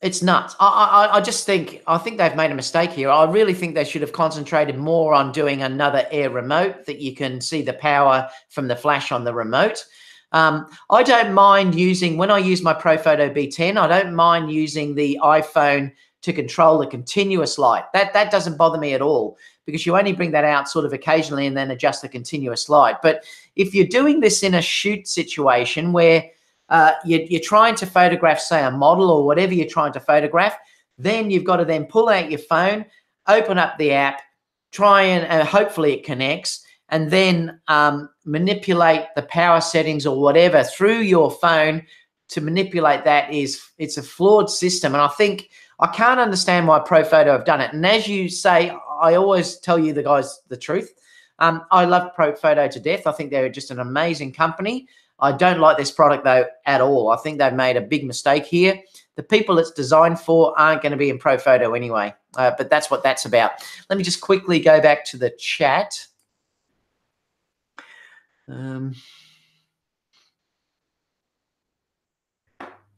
It's nuts. I just think, they've made a mistake here. I really think they should have concentrated more on doing another Air remote that you can see the power from the flash on the remote. I don't mind using, when I use my Profoto B10, I don't mind using the iPhone to control the continuous light. That doesn't bother me at all, because you only bring that out sort of occasionally and then adjust the continuous light. But if you're doing this in a shoot situation where you're trying to photograph, say, a model or whatever you're trying to photograph, then you've got to then pull out your phone, open up the app, try and hopefully it connects, and then manipulate the power settings or whatever through your phone to manipulate that. It's a flawed system. And I can't understand why Profoto have done it. And as you say, I always tell you the guys the truth. I love Profoto to death. I think they're just an amazing company. I don't like this product, though, at all. I think they've made a big mistake here. The people it's designed for aren't going to be in Profoto anyway, but that's what that's about. Let me just quickly go back to the chat.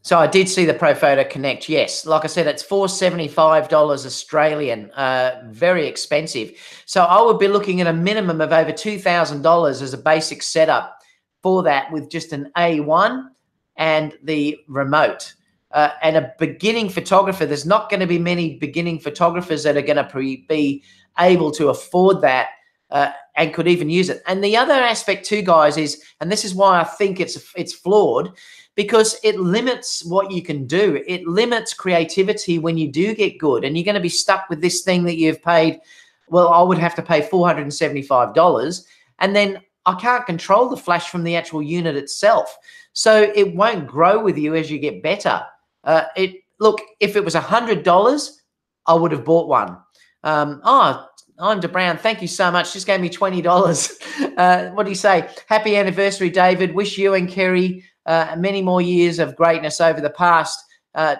So I did see the Profoto Connect. Yes, like I said, it's $475 Australian, very expensive. So I would be looking at a minimum of over $2,000 as a basic setup for that, with just an A1 and the remote. And a beginning photographer, there's not going to be many beginning photographers that are going to be able to afford that and could even use it. And the other aspect too, guys, is, and this is why I think it's flawed, because it limits what you can do. It limits creativity when you do get good, and you're going to be stuck with this thing that you've paid. Well, I would have to pay $475, and then I can't control the flash from the actual unit itself. So it won't grow with you as you get better. Look, if it was $100, I would have bought one. I'm De Brown. Thank you so much. Just gave me $20. What do you say? Happy anniversary, David. Wish you and Kerry many more years of greatness. Over the past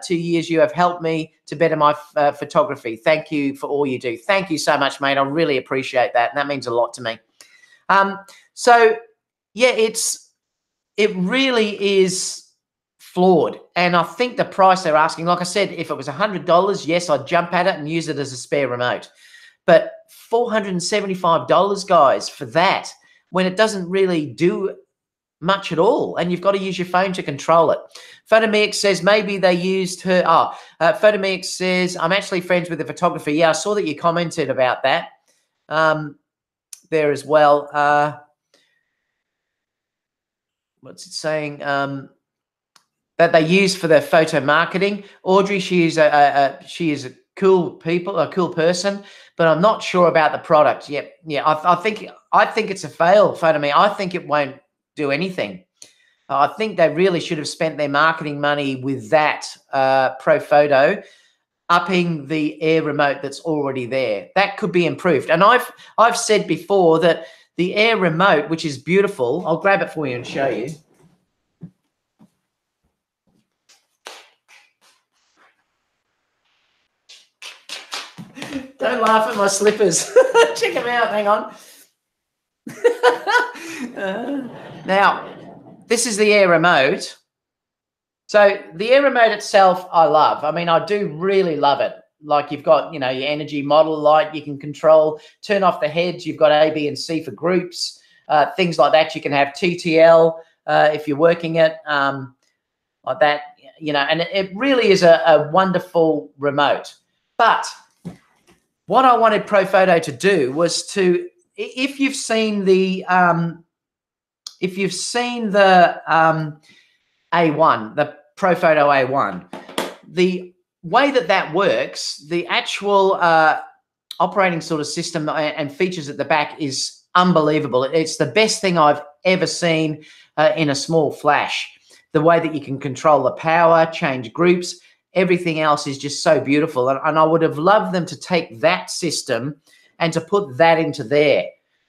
2 years, you have helped me to better my photography. Thank you for all you do. Thank you so much, mate. I really appreciate that. And that means a lot to me. So, yeah, it really is flawed. And I think the price they're asking, like I said, if it was $100, yes, I'd jump at it and use it as a spare remote. But $475, guys, for that, when it doesn't really do much at all, and you've got to use your phone to control it. Photomix says maybe they used her. Photomix says, I'm actually friends with the photographer. Yeah, I saw that you commented about that there as well. What's it saying? That they use for their photo marketing. Audrey, she is a cool person, but I'm not sure about the product. Yeah, I think it's a fail, Photomix. I think it won't do anything. I think they really should have spent their marketing money with that Profoto, upping the Air remote that's already there. That could be improved. And I've said before that the Air remote, which is beautiful, I'll grab it for you and show you. Don't laugh at my slippers. Check them out. Hang on. Now, this is the Air remote. So the Air remote itself, I love. I mean, I do really love it. Like, you've got, your energy model light you can control, turn off the heads. You've got A, B, and C for groups, things like that. You can have TTL if you're working it like that, and it really is a wonderful remote. But what I wanted Profoto to do was to, if you've seen the A1, the Profoto A1, the way that works, the actual operating sort of system and features at the back is unbelievable. It's the best thing I've ever seen in a small flash. The way that you can control the power, change groups, everything else is just so beautiful. And I would have loved them to take that system and to put that into there,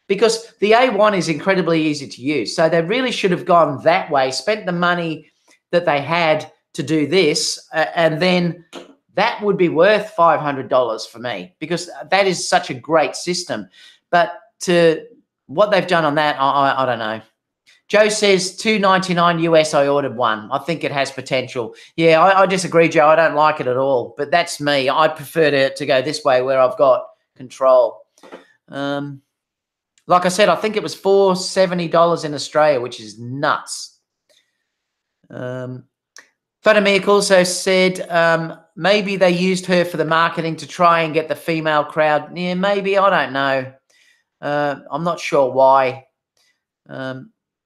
because the A1 is incredibly easy to use. So they really should have gone that way, spent the money that they had to do this, and then that would be worth $500 for me, because that is such a great system. But to what they've done on that, I don't know. Joe says $299 US. I ordered one. I think it has potential. Yeah, I disagree, Joe. I don't like it at all. But that's me. I prefer to go this way, where I've got control. Like I said, I think it was $470 in Australia, which is nuts. Photomix also said maybe they used her for the marketing to try and get the female crowd. Yeah, maybe. I don't know. I'm not sure why.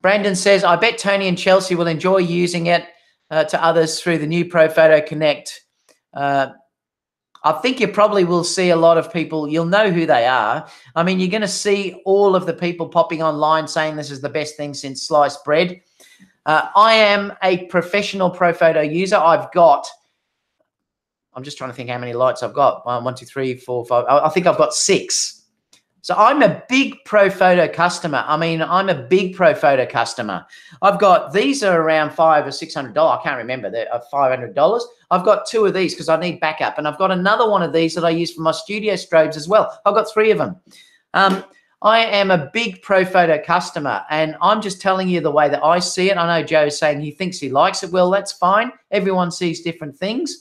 Brandon says, I bet Tony and Chelsea will enjoy using it to others through the new Profoto Connect. I think you probably will see a lot of people. You'll know who they are. I mean, you're going to see all of the people popping online saying this is the best thing since sliced bread. I am a professional Profoto user. I'm just trying to think how many lights I've got. 1, 2, 3, 4, 5. I think I've got 6 So I'm a big Profoto customer. I mean, I'm a big Profoto customer. I've got, these are around $500 or $600. I can't remember, they're $500. I've got 2 of these because I need backup. And I've got another one of these that I use for my studio strobes as well. I've got 3 of them. I am a big Profoto customer, and I'm just telling you the way that I see it. I know Joe's saying he thinks he likes it. Well, that's fine. Everyone sees different things.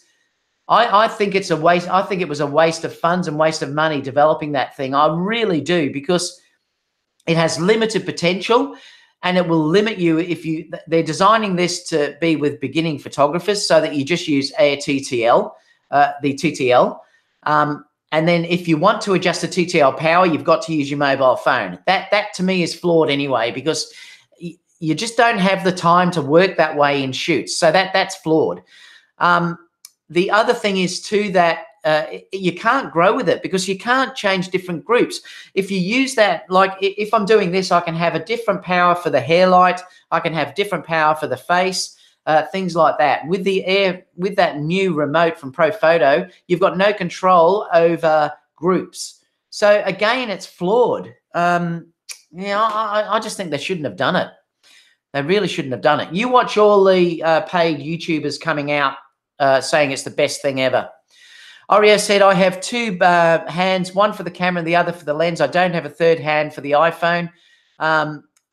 I think it's a waste. I think it was a waste of funds and waste of money developing that thing. I really do, because it has limited potential and it will limit you if you, they're designing this to be with beginning photographers so that you just use a TTL, the TTL. And then if you want to adjust the TTL power, you've got to use your mobile phone. That to me is flawed anyway, because you just don't have the time to work that way in shoots. So that's flawed. The other thing is too that you can't grow with it because you can't change different groups. If you use that, like if I'm doing this, I can have a different power for the hair light. I can have different power for the face, things like that. With with that new remote from Profoto, you've got no control over groups. So again, it's flawed. I just think they shouldn't have done it. They really shouldn't have done it. You watch all the paid YouTubers coming out saying it's the best thing ever. Oreo said, I have 2 hands, one for the camera and the other for the lens. I don't have a 3rd hand for the iPhone.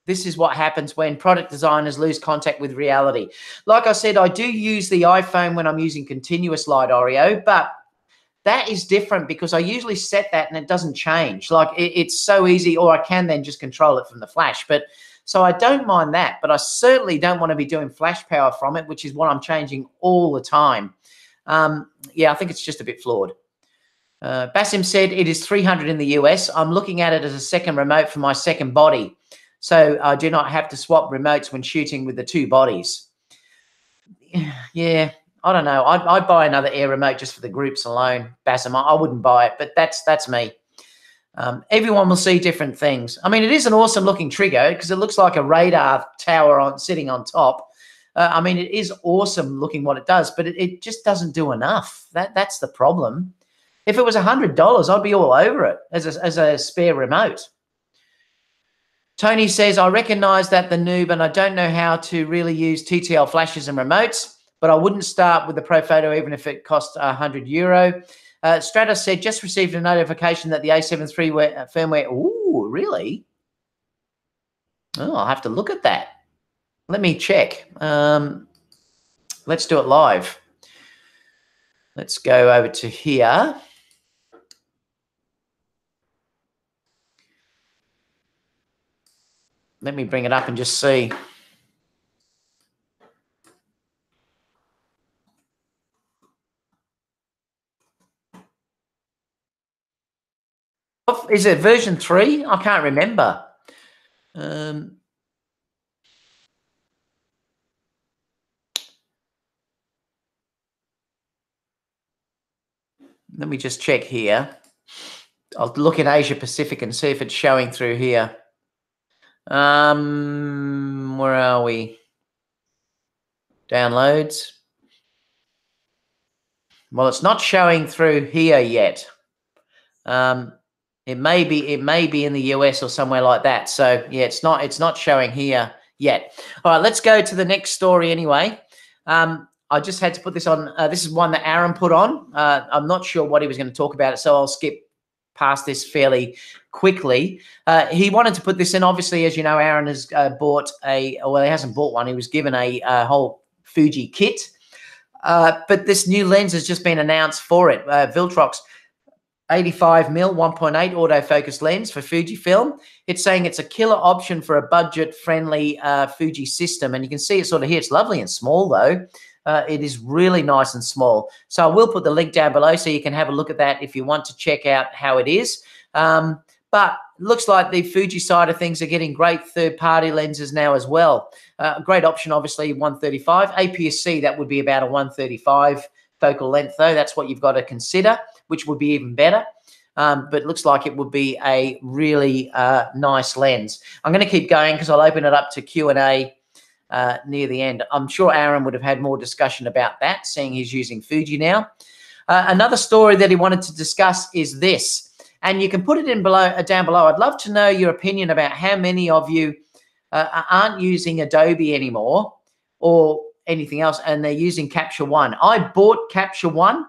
This is what happens when product designers lose contact with reality. Like I said, I do use the iPhone when I'm using continuous light, Oreo, but that is different because I usually set that and it doesn't change. Like it's so easy, or I can then just control it from the flash. But so I don't mind that, but I certainly don't want to be doing flash power from it, which is what I'm changing all the time. Yeah, I think it's just a bit flawed. Basim said it is $300 in the US. I'm looking at it as a second remote for my second body, so I do not have to swap remotes when shooting with the 2 bodies. Yeah, I don't know. I'd buy another Air remote just for the groups alone, Basim. I wouldn't buy it, but that's me. Everyone will see different things. I mean, it is an awesome looking trigger because it looks like a radar tower sitting on top. I mean, it is awesome looking what it does, but it just doesn't do enough. That's the problem. If it was $100, I'd be all over it as a spare remote. Tony says, I recognize that the noob and I don't know how to really use TTL flashes and remotes, but I wouldn't start with the Profoto even if it costs €100. Stratus said, just received a notification that the A7 III firmware. Ooh, really? Oh, I'll have to look at that. Let me check. Let's do it live. Let's go over to here. Let me bring it up and just see. Is it version 3? I can't remember. Let me just check here. I'll look in Asia Pacific and see if it's showing through here. Where are we? Downloads. Well, it's not showing through here yet. It may be in the US or somewhere like that. So yeah, it's not showing here yet. All right, let's go to the next story anyway. I just had to put this on. This is one that Aaron put on. I'm not sure what he was going to talk about, so I'll skip past this fairly quickly. He wanted to put this in. Obviously, as you know, Aaron has bought well, he hasn't bought one. He was given a whole Fuji kit. But this new lens has just been announced for it. Viltrox 85mm 1.8 autofocus lens for Fujifilm. It's saying it's a killer option for a budget-friendly Fuji system. And you can see it sort of here. It's lovely and small, though. It is really nice and small. So I will put the link down below so you can have a look at that if you want to check out how it is. But looks like the Fuji side of things are getting great third-party lenses now as well. Great option, obviously, 135. APS-C, that would be about a 135 focal length, though. That's what you've got to consider, which would be even better. But it looks like it would be a really nice lens. I'm going to keep going because I'll open it up to Q&A near the end. I'm sure Aaron would have had more discussion about that, seeing he's using Fuji now. Another story that he wanted to discuss is this. And you can put it in down below. I'd love to know your opinion about how many of you aren't using Adobe anymore or anything else, and they're using Capture One. I bought Capture One,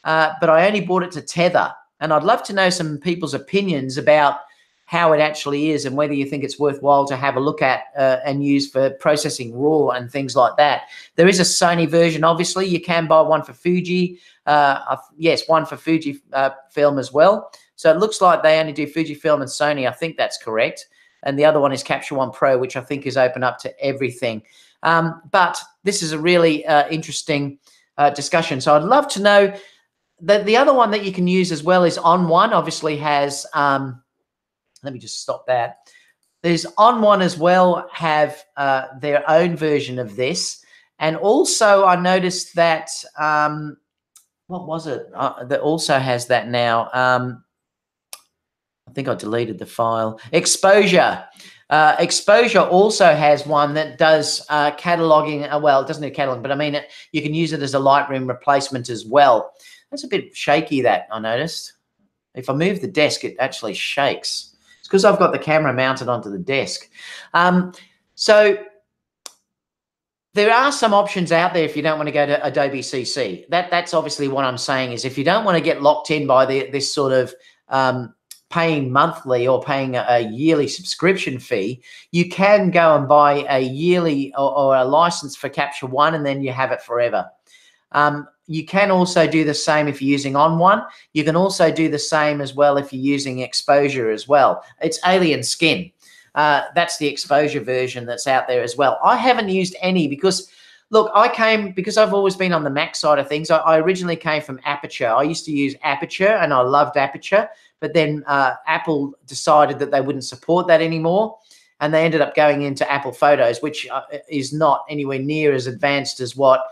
but I only bought it to tether. And I'd love to know some people's opinions about how it actually is and whether you think it's worthwhile to have a look at and use for processing RAW and things like that. There is a Sony version, obviously. You can buy one for Fuji. Yes, one for Fuji film as well. So it looks like they only do Fujifilm and Sony. I think that's correct. And the other one is Capture One Pro, which I think is open up to everything. But this is a really interesting discussion. So I'd love to know that the other one that you can use as well is On One. Obviously has, let me just stop that. There's On One as well have their own version of this. And also I noticed that, what was it? That also has that now. I think I deleted the file. Exposure. Exposure also has one that does cataloging. Well, it doesn't do cataloging, but I mean, you can use it as a Lightroom replacement as well. That's a bit shaky, that I noticed. If I move the desk, it actually shakes. It's because I've got the camera mounted onto the desk. So there are some options out there if you don't want to go to Adobe CC. That's obviously what I'm saying is if you don't want to get locked in by this sort of paying monthly or paying a yearly subscription fee, you can go and buy a yearly or a license for Capture One, and then you have it forever. You can also do the same if you're using On One. You can also do the same as well if you're using Exposure as well. It's Alien Skin. That's the Exposure version that's out there as well. I haven't used any because, look, because I've always been on the Mac side of things. I originally came from Aperture. I used to use Aperture and I loved Aperture, but then Apple decided that they wouldn't support that anymore. And they ended up going into Apple Photos, which is not anywhere near as advanced as what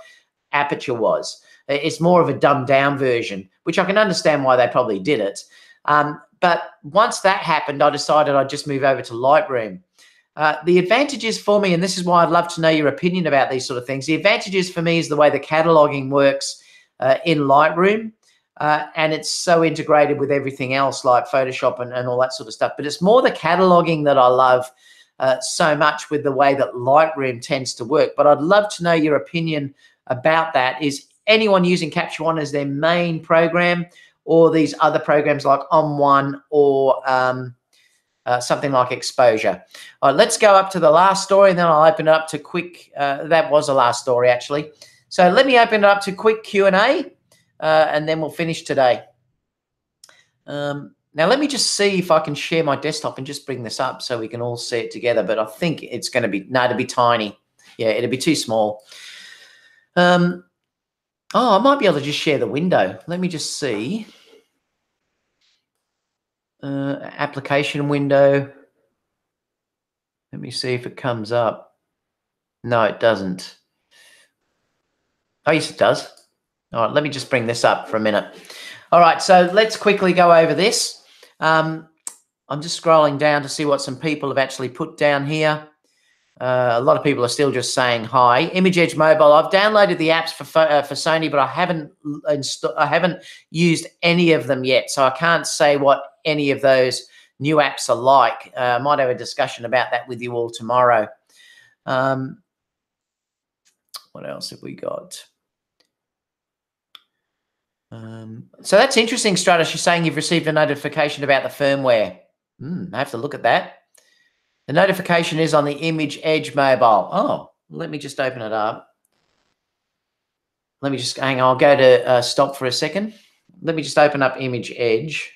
Aperture was. It's more of a dumbed down version, which I can understand why they probably did it. But once that happened, I decided I'd just move over to Lightroom. The advantages for me, and this is why I'd love to know your opinion about these sort of things. The advantages for me is the way the cataloging works in Lightroom. And it's so integrated with everything else like Photoshop and all that sort of stuff. But it's more the cataloging that I love so much with the way that Lightroom tends to work. But I'd love to know your opinion about that. Is anyone using Capture One as their main program, or these other programs like On One or something like Exposure? All right, let's go up to the last story, and then I'll open it up to quick. That was the last story, actually. So let me open it up to quick Q&A, and then we'll finish today. Now, let me just see if I can share my desktop and just bring this up so we can all see it together. But I think it's going to be, no, it'll be tiny. Yeah, it'll be too small. Oh, I might be able to just share the window. Let me just see. Application window. Let me see if it comes up. No, it doesn't. Oh, yes, it does. All right, let me just bring this up for a minute. All right, so let's quickly go over this. I'm just scrolling down to see what some people have actually put down here. A lot of people are still just saying hi. Image Edge Mobile. I've downloaded the apps for Sony, but I haven't used any of them yet, so I can't say what any of those new apps are like. I might have a discussion about that with you all tomorrow. What else have we got? So that's interesting, Stratus. You're saying you've received a notification about the firmware. I have to look at that. The notification is on the Image Edge Mobile. Oh, let me just open it up. Let me just hang on. I'll go to stop for a second. Let me just open up Image Edge,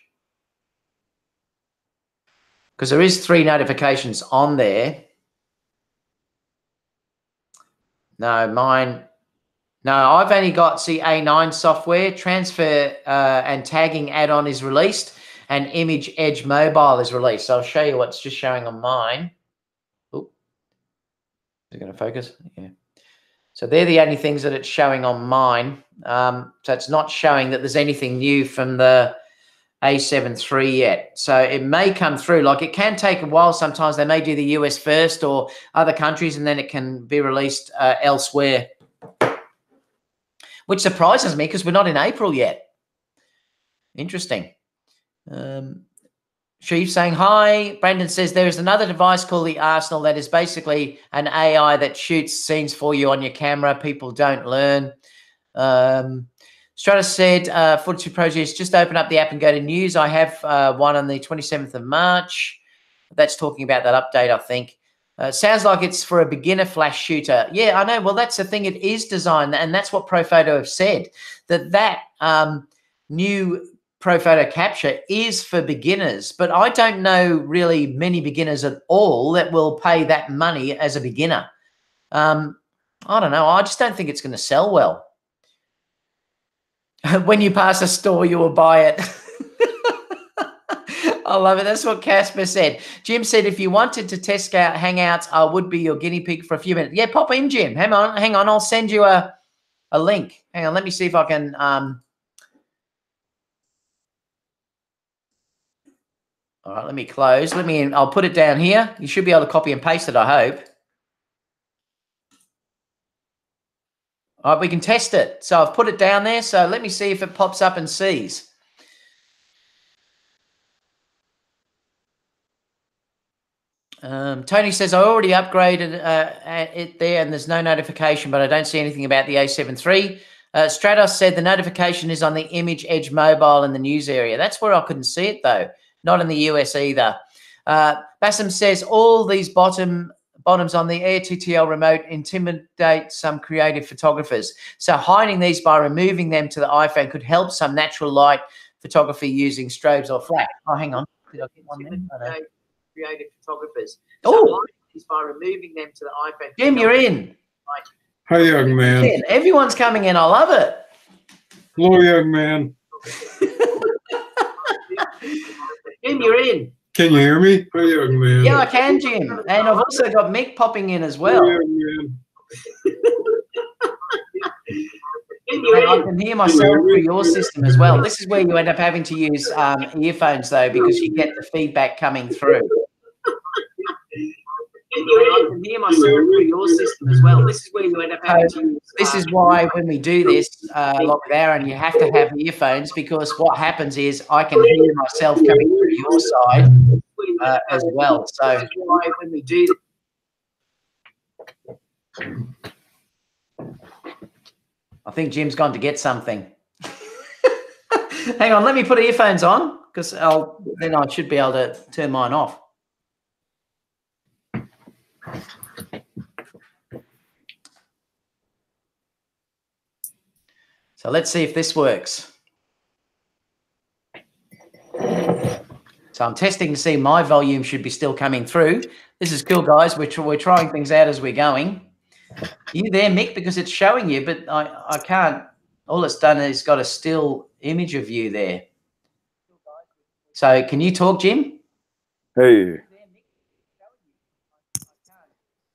because there is 3 notifications on there. No, mine. No, I've only got, see, A9 software. Transfer and tagging add-on is released, and Image Edge Mobile is released. So I'll show you what's just showing on mine. Oop. Is it going to focus? Yeah. So they're the only things that it's showing on mine. So it's not showing that there's anything new from the A7 III yet. So it may come through. Like, it can take a while sometimes. They may do the US first or other countries, and then it can be released elsewhere, which surprises me because we're not in April yet. Interesting. Chief saying hi. Brandon says there is another device called the Arsenal that is basically an AI that shoots scenes for you on your camera. People don't learn. Stratus said, Fortitude Project, just open up the app and go to news. I have one on the 27th of March. That's talking about that update, I think. Sounds like it's for a beginner flash shooter. Yeah, I know. Well, that's the thing. It is designed, and that's what Profoto have said, that new Profoto capture is for beginners. But I don't know really many beginners at all that will pay that money as a beginner. I don't know. I just don't think it's going to sell well. When you pass a store, you will buy it. I love it. That's what Casper said. Jim said, if you wanted to test out Hangouts, I would be your guinea pig for a few minutes. Yeah, pop in, Jim. Hang on. I'll send you a link. Hang on. Let me see if I can. All right, let me close. I'll put it down here. You should be able to copy and paste it, I hope. All right, we can test it. So I've put it down there. So let me see if it pops up and sees. Tony says, I already upgraded it there and there's no notification, but I don't see anything about the A7 III. Stratos said the notification is on the Image Edge mobile in the news area. That's where I couldn't see it, though. Not in the US either. Bassam says all these bottoms on the Air 2TL remote intimidate some creative photographers. So hiding these by removing them to the iPhone could help some natural light photography using strobes or flash. Oh, hang on. Did I get one there? Creative photographers. Oh, so by removing them to the iPhone. Jim, you're in. Hi, young man. Everyone's coming in. I love it. Hello, young man. Jim, you're in. Can you hear me? Hi, young man. Yeah, I can, Jim. And I've also got Mick popping in as well. Hi, young man. I can hear myself through your system as well. This is where you end up having to use earphones, though, because you get the feedback coming through. I can hear myself through your system as well. This is where you end up having to use. This is why when we do this, like with Aaron, you have to have earphones, because what happens is I can hear myself coming through your side as well. So this is why when we do this, I think Jim's gone to get something. Hang on, let me put earphones on, because then I should be able to turn mine off. So let's see if this works. So I'm testing to see my volume should be still coming through. This is cool, guys. We're trying things out as we're going. Are you there, Mick? Because it's showing you, but I can't. All it's done is got a still image of you there. So can you talk, Jim? Hey.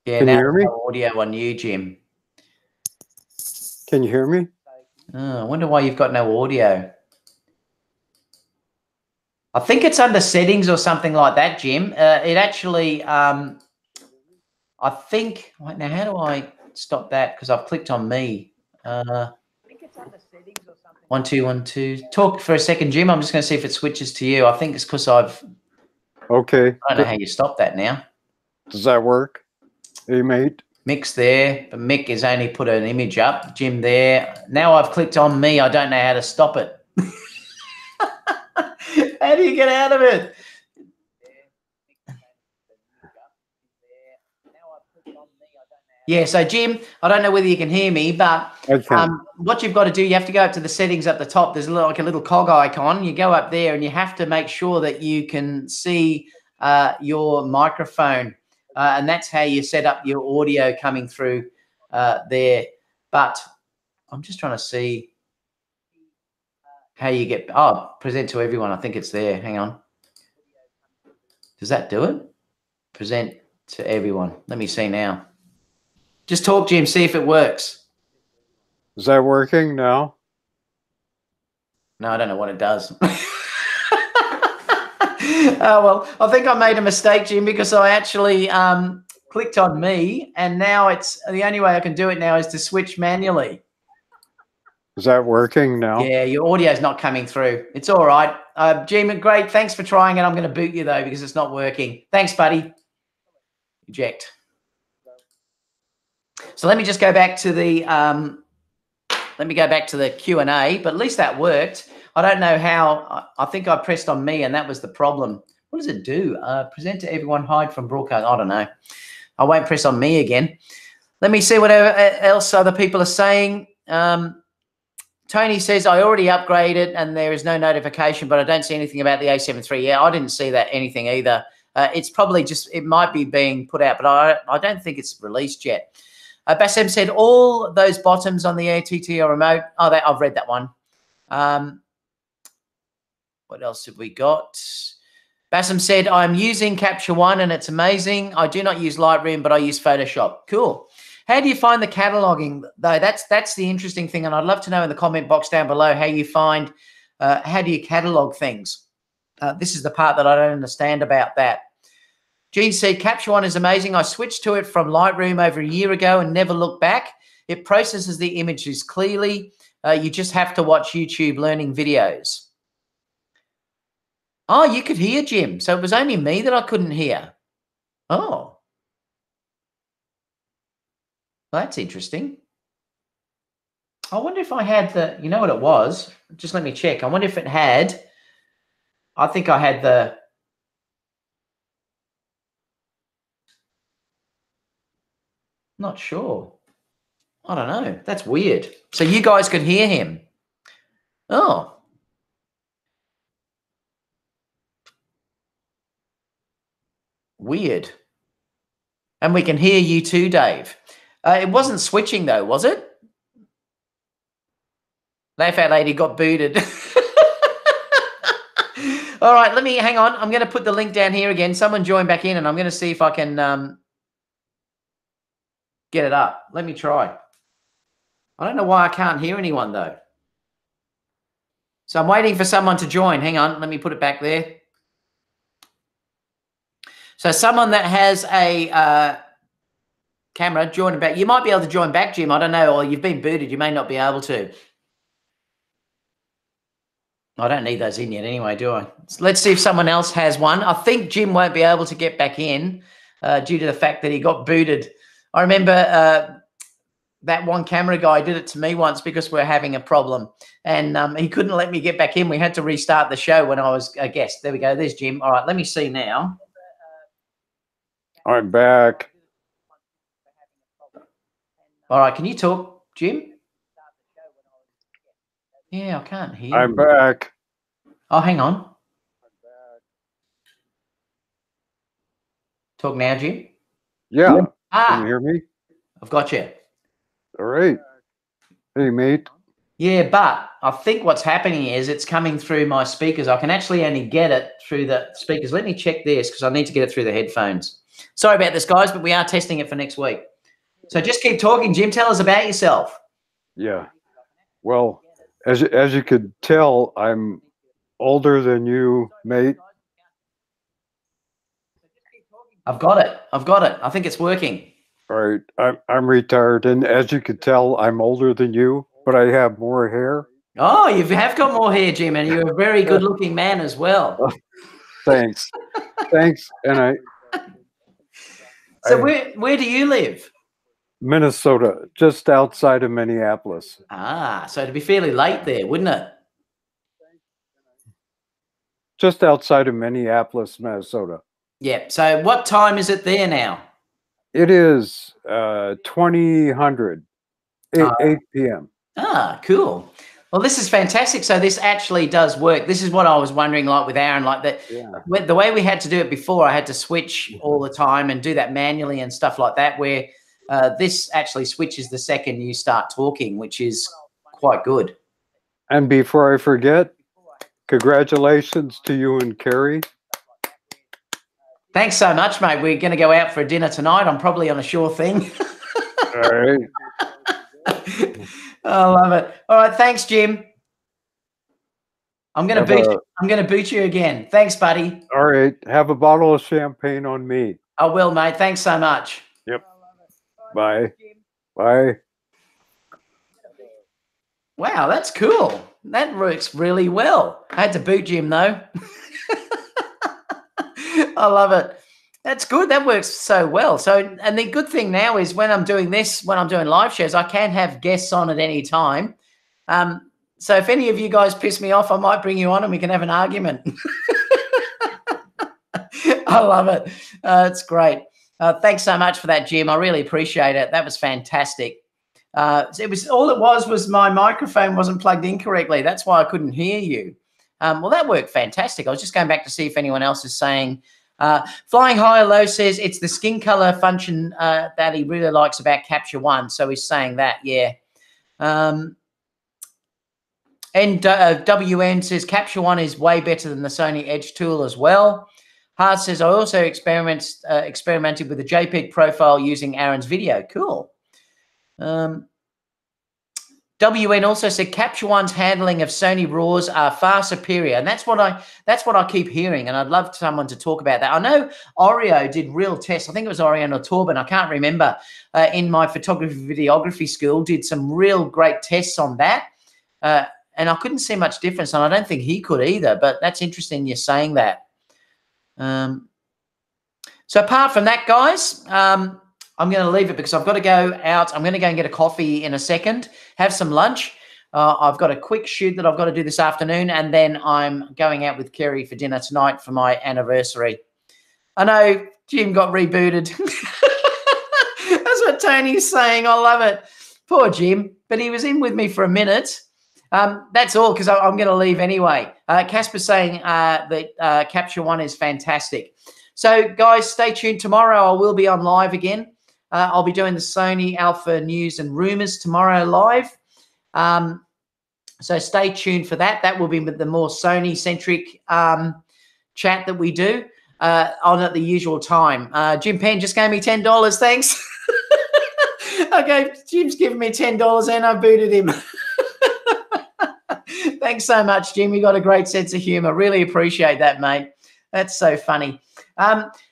Yeah, can now you hear me? No audio on you, Jim. Can you hear me? Oh, I wonder why you've got no audio. I think it's under settings or something like that, Jim. It actually, I think, wait, now how do I stop that? Because I've clicked on me. I think it's under settings or something. 1 2 1 2. Talk for a second, Jim. I'm just going to see if it switches to you. I think it's because I've. Okay. I don't know how you stop that now. Does that work? Hey, mate. Mick's there, but Mick has only put an image up. Jim there. Now I've clicked on me. I don't know how to stop it. How do you get out of it? Yeah, so Jim, I don't know whether you can hear me, but what you've got to do, you have to go up to the settings at the top. There's like a little cog icon. You go up there and you have to make sure that you can see your microphone. And that's how you set up your audio coming through there. But I'm just trying to see how you get, present to everyone. I think it's there. Hang on. Does that do it? Present to everyone. Let me see now. Just talk, Jim, see if it works. Is that working now? No, I don't know what it does. Well, I think I made a mistake, Jim, because I actually clicked on me, and now it's the only way I can do it now is to switch manually. Is that working now? Yeah, your audio's not coming through. It's all right. Jim, great. Thanks for trying it. I'm going to boot you, though, because it's not working. Thanks, buddy. Eject. So let me just go back to the Q&A, but at least that worked. I don't know how. I think I pressed on me, and that was the problem. What does it do? Present to everyone, hide from broadcast. I don't know. I won't press on me again. Let me see what else other people are saying. Tony says, I already upgraded and there is no notification, but I don't see anything about the A7 III. Yeah, I didn't see that anything either. It's probably just, it might be being put out, but I don't think it's released yet. Bassem said, all those bottoms on the AirTT are remote. Oh, I've read that one. What else have we got? Bassem said, I'm using Capture One and it's amazing. I do not use Lightroom, but I use Photoshop. Cool. How do you find the cataloging, though? That's the interesting thing, and I'd love to know in the comment box down below how you find, how do you catalog things? This is the part that I don't understand about that. Gene said, Capture One is amazing. I switched to it from Lightroom over a year ago and never looked back. It processes the images clearly. You just have to watch YouTube learning videos. Oh, you could hear, Jim. So it was only me that I couldn't hear. Oh. Well, that's interesting. I wonder if I had the, you know what it was? Just let me check. I wonder if it had, I think I had the, not sure. I don't know. That's weird. So you guys could hear him. Oh. Weird. And we can hear you too, Dave. It wasn't switching though, was it? Laugh Out Lady got booted. All right, let me, hang on. I'm going to put the link down here again. Someone join back in and I'm going to see if I can get it up. Let me try. I don't know why I can't hear anyone though. So I'm waiting for someone to join. Hang on, let me put it back there. So someone that has a camera, join back. You might be able to join back, Jim. I don't know, or you've been booted. You may not be able to. I don't need those in yet anyway, do I? So let's see if someone else has one. I think Jim won't be able to get back in due to the fact that he got booted. I remember that one camera guy did it to me once because we're having a problem. And he couldn't let me get back in. We had to restart the show when I was a guest. There we go. There's Jim. All right, let me see now. I'm back. All right, can you talk, Jim? Yeah, I can't hear. I'm back. Oh, hang on. Talk now, Jim. Yeah. Ah, Can you hear me? I've got you. All right. Hey, mate. Yeah, but I think what's happening is it's coming through my speakers. I can actually only get it through the speakers. Let me check this because I need to get it through the headphones. Sorry about this, guys, but we are testing it for next week. So just keep talking, Jim. Tell us about yourself. Yeah. Well, as you could tell, I'm older than you, mate. I've got it. I've got it. I think it's working. All right. I'm retired, and as you could tell, I'm older than you, but I have more hair. Oh, you have got more hair, Jim, and you're a very good-looking man as well. Thanks. Thanks. And So where do you live? Minnesota, just outside of Minneapolis. Ah, so it'd be fairly late there, wouldn't it? Just outside of Minneapolis, Minnesota. Yeah. So what time is it there now? It is 2000, 8 p.m. Ah, cool. Well, this is fantastic. So this actually does work. This is what I was wondering, like with Aaron, like that. Yeah. The way we had to do it before, I had to switch all the time and do that manually and stuff like that, where this actually switches the second you start talking, which is quite good. And before I forget, congratulations to you and Carrie. Thanks so much, mate. We're going to go out for dinner tonight. I'm probably on a sure thing. All right. I love it. All right, thanks, Jim. I'm going to boot you again. Thanks, buddy. All right. Have a bottle of champagne on me. I will, mate. Thanks so much. Yep. Bye. Bye. Wow, that's cool. That works really well. I had to boot Jim though. I love it. That's good. That works so well. So, and the good thing now is when I'm doing this, when I'm doing live shows, I can have guests on at any time. So if any of you guys piss me off, I might bring you on and we can have an argument. I love it. It's great. Thanks so much for that, Jim. I really appreciate it. That was fantastic. It was my microphone wasn't plugged in correctly. That's why I couldn't hear you. Well, that worked fantastic. I was just going back to see if anyone else is saying. Flying High or Low says it's the skin color function that he really likes about Capture One. So he's saying that, yeah. WN says Capture One is way better than the Sony Edge tool as well. Hart says I also experimented with the JPEG profile using Aaron's video. Cool. WN also said Capture One's handling of Sony RAWs are far superior, and that's what I keep hearing, and I'd love someone to talk about that. I know Oreo did real tests. I think it was Orion or Torben, I can't remember. In my photography videography school, did some real great tests on that, and I couldn't see much difference, and I don't think he could either. But that's interesting you're saying that. So apart from that, guys. I'm going to leave it because I've got to go out. I'm going to go and get a coffee in a second, have some lunch. I've got a quick shoot that I've got to do this afternoon, and then I'm going out with Kerry for dinner tonight for my anniversary. I know Jim got rebooted. That's what Tony's saying. I love it. Poor Jim, but he was in with me for a minute. That's all because I'm going to leave anyway. Casper's saying that Capture One is fantastic. So, guys, stay tuned. Tomorrow I will be on live again. I'll be doing the Sony Alpha News and Rumors tomorrow live. So stay tuned for that. That will be with the more Sony-centric chat that we do on at the usual time. Jim Penn just gave me $10. Thanks. Okay, Jim's given me $10 and I booted him. Thanks so much, Jim. You got a great sense of humor. Really appreciate that, mate. That's so funny.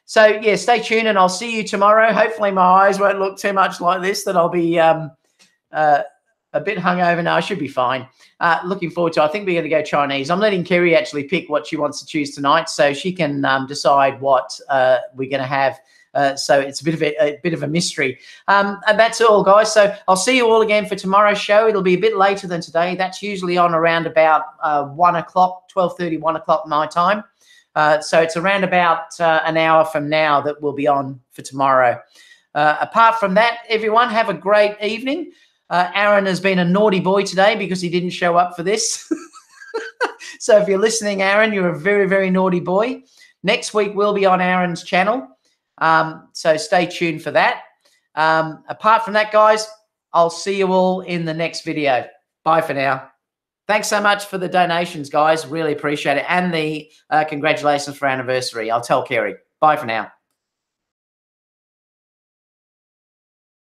So, yeah, stay tuned and I'll see you tomorrow. Hopefully my eyes won't look too much like this, that I'll be a bit hungover. No, I should be fine. Looking forward to it. I think we're going to go Chinese. I'm letting Kerry actually pick what she wants to choose tonight so she can decide what we're going to have. So it's a bit of a mystery. And that's all, guys. So I'll see you all again for tomorrow's show. It'll be a bit later than today. That's usually on around about 1 o'clock, 12:30, 1 o'clock my time. So it's around about an hour from now that we'll be on for tomorrow. Apart from that, everyone, have a great evening. Aaron has been a naughty boy today because he didn't show up for this. So if you're listening, Aaron, you're a very, very naughty boy. Next week, we'll be on Aaron's channel. So stay tuned for that. Apart from that, guys, I'll see you all in the next video. Bye for now. Thanks so much for the donations, guys. Really appreciate it. And the congratulations for our anniversary. I'll tell Kerry. Bye for now.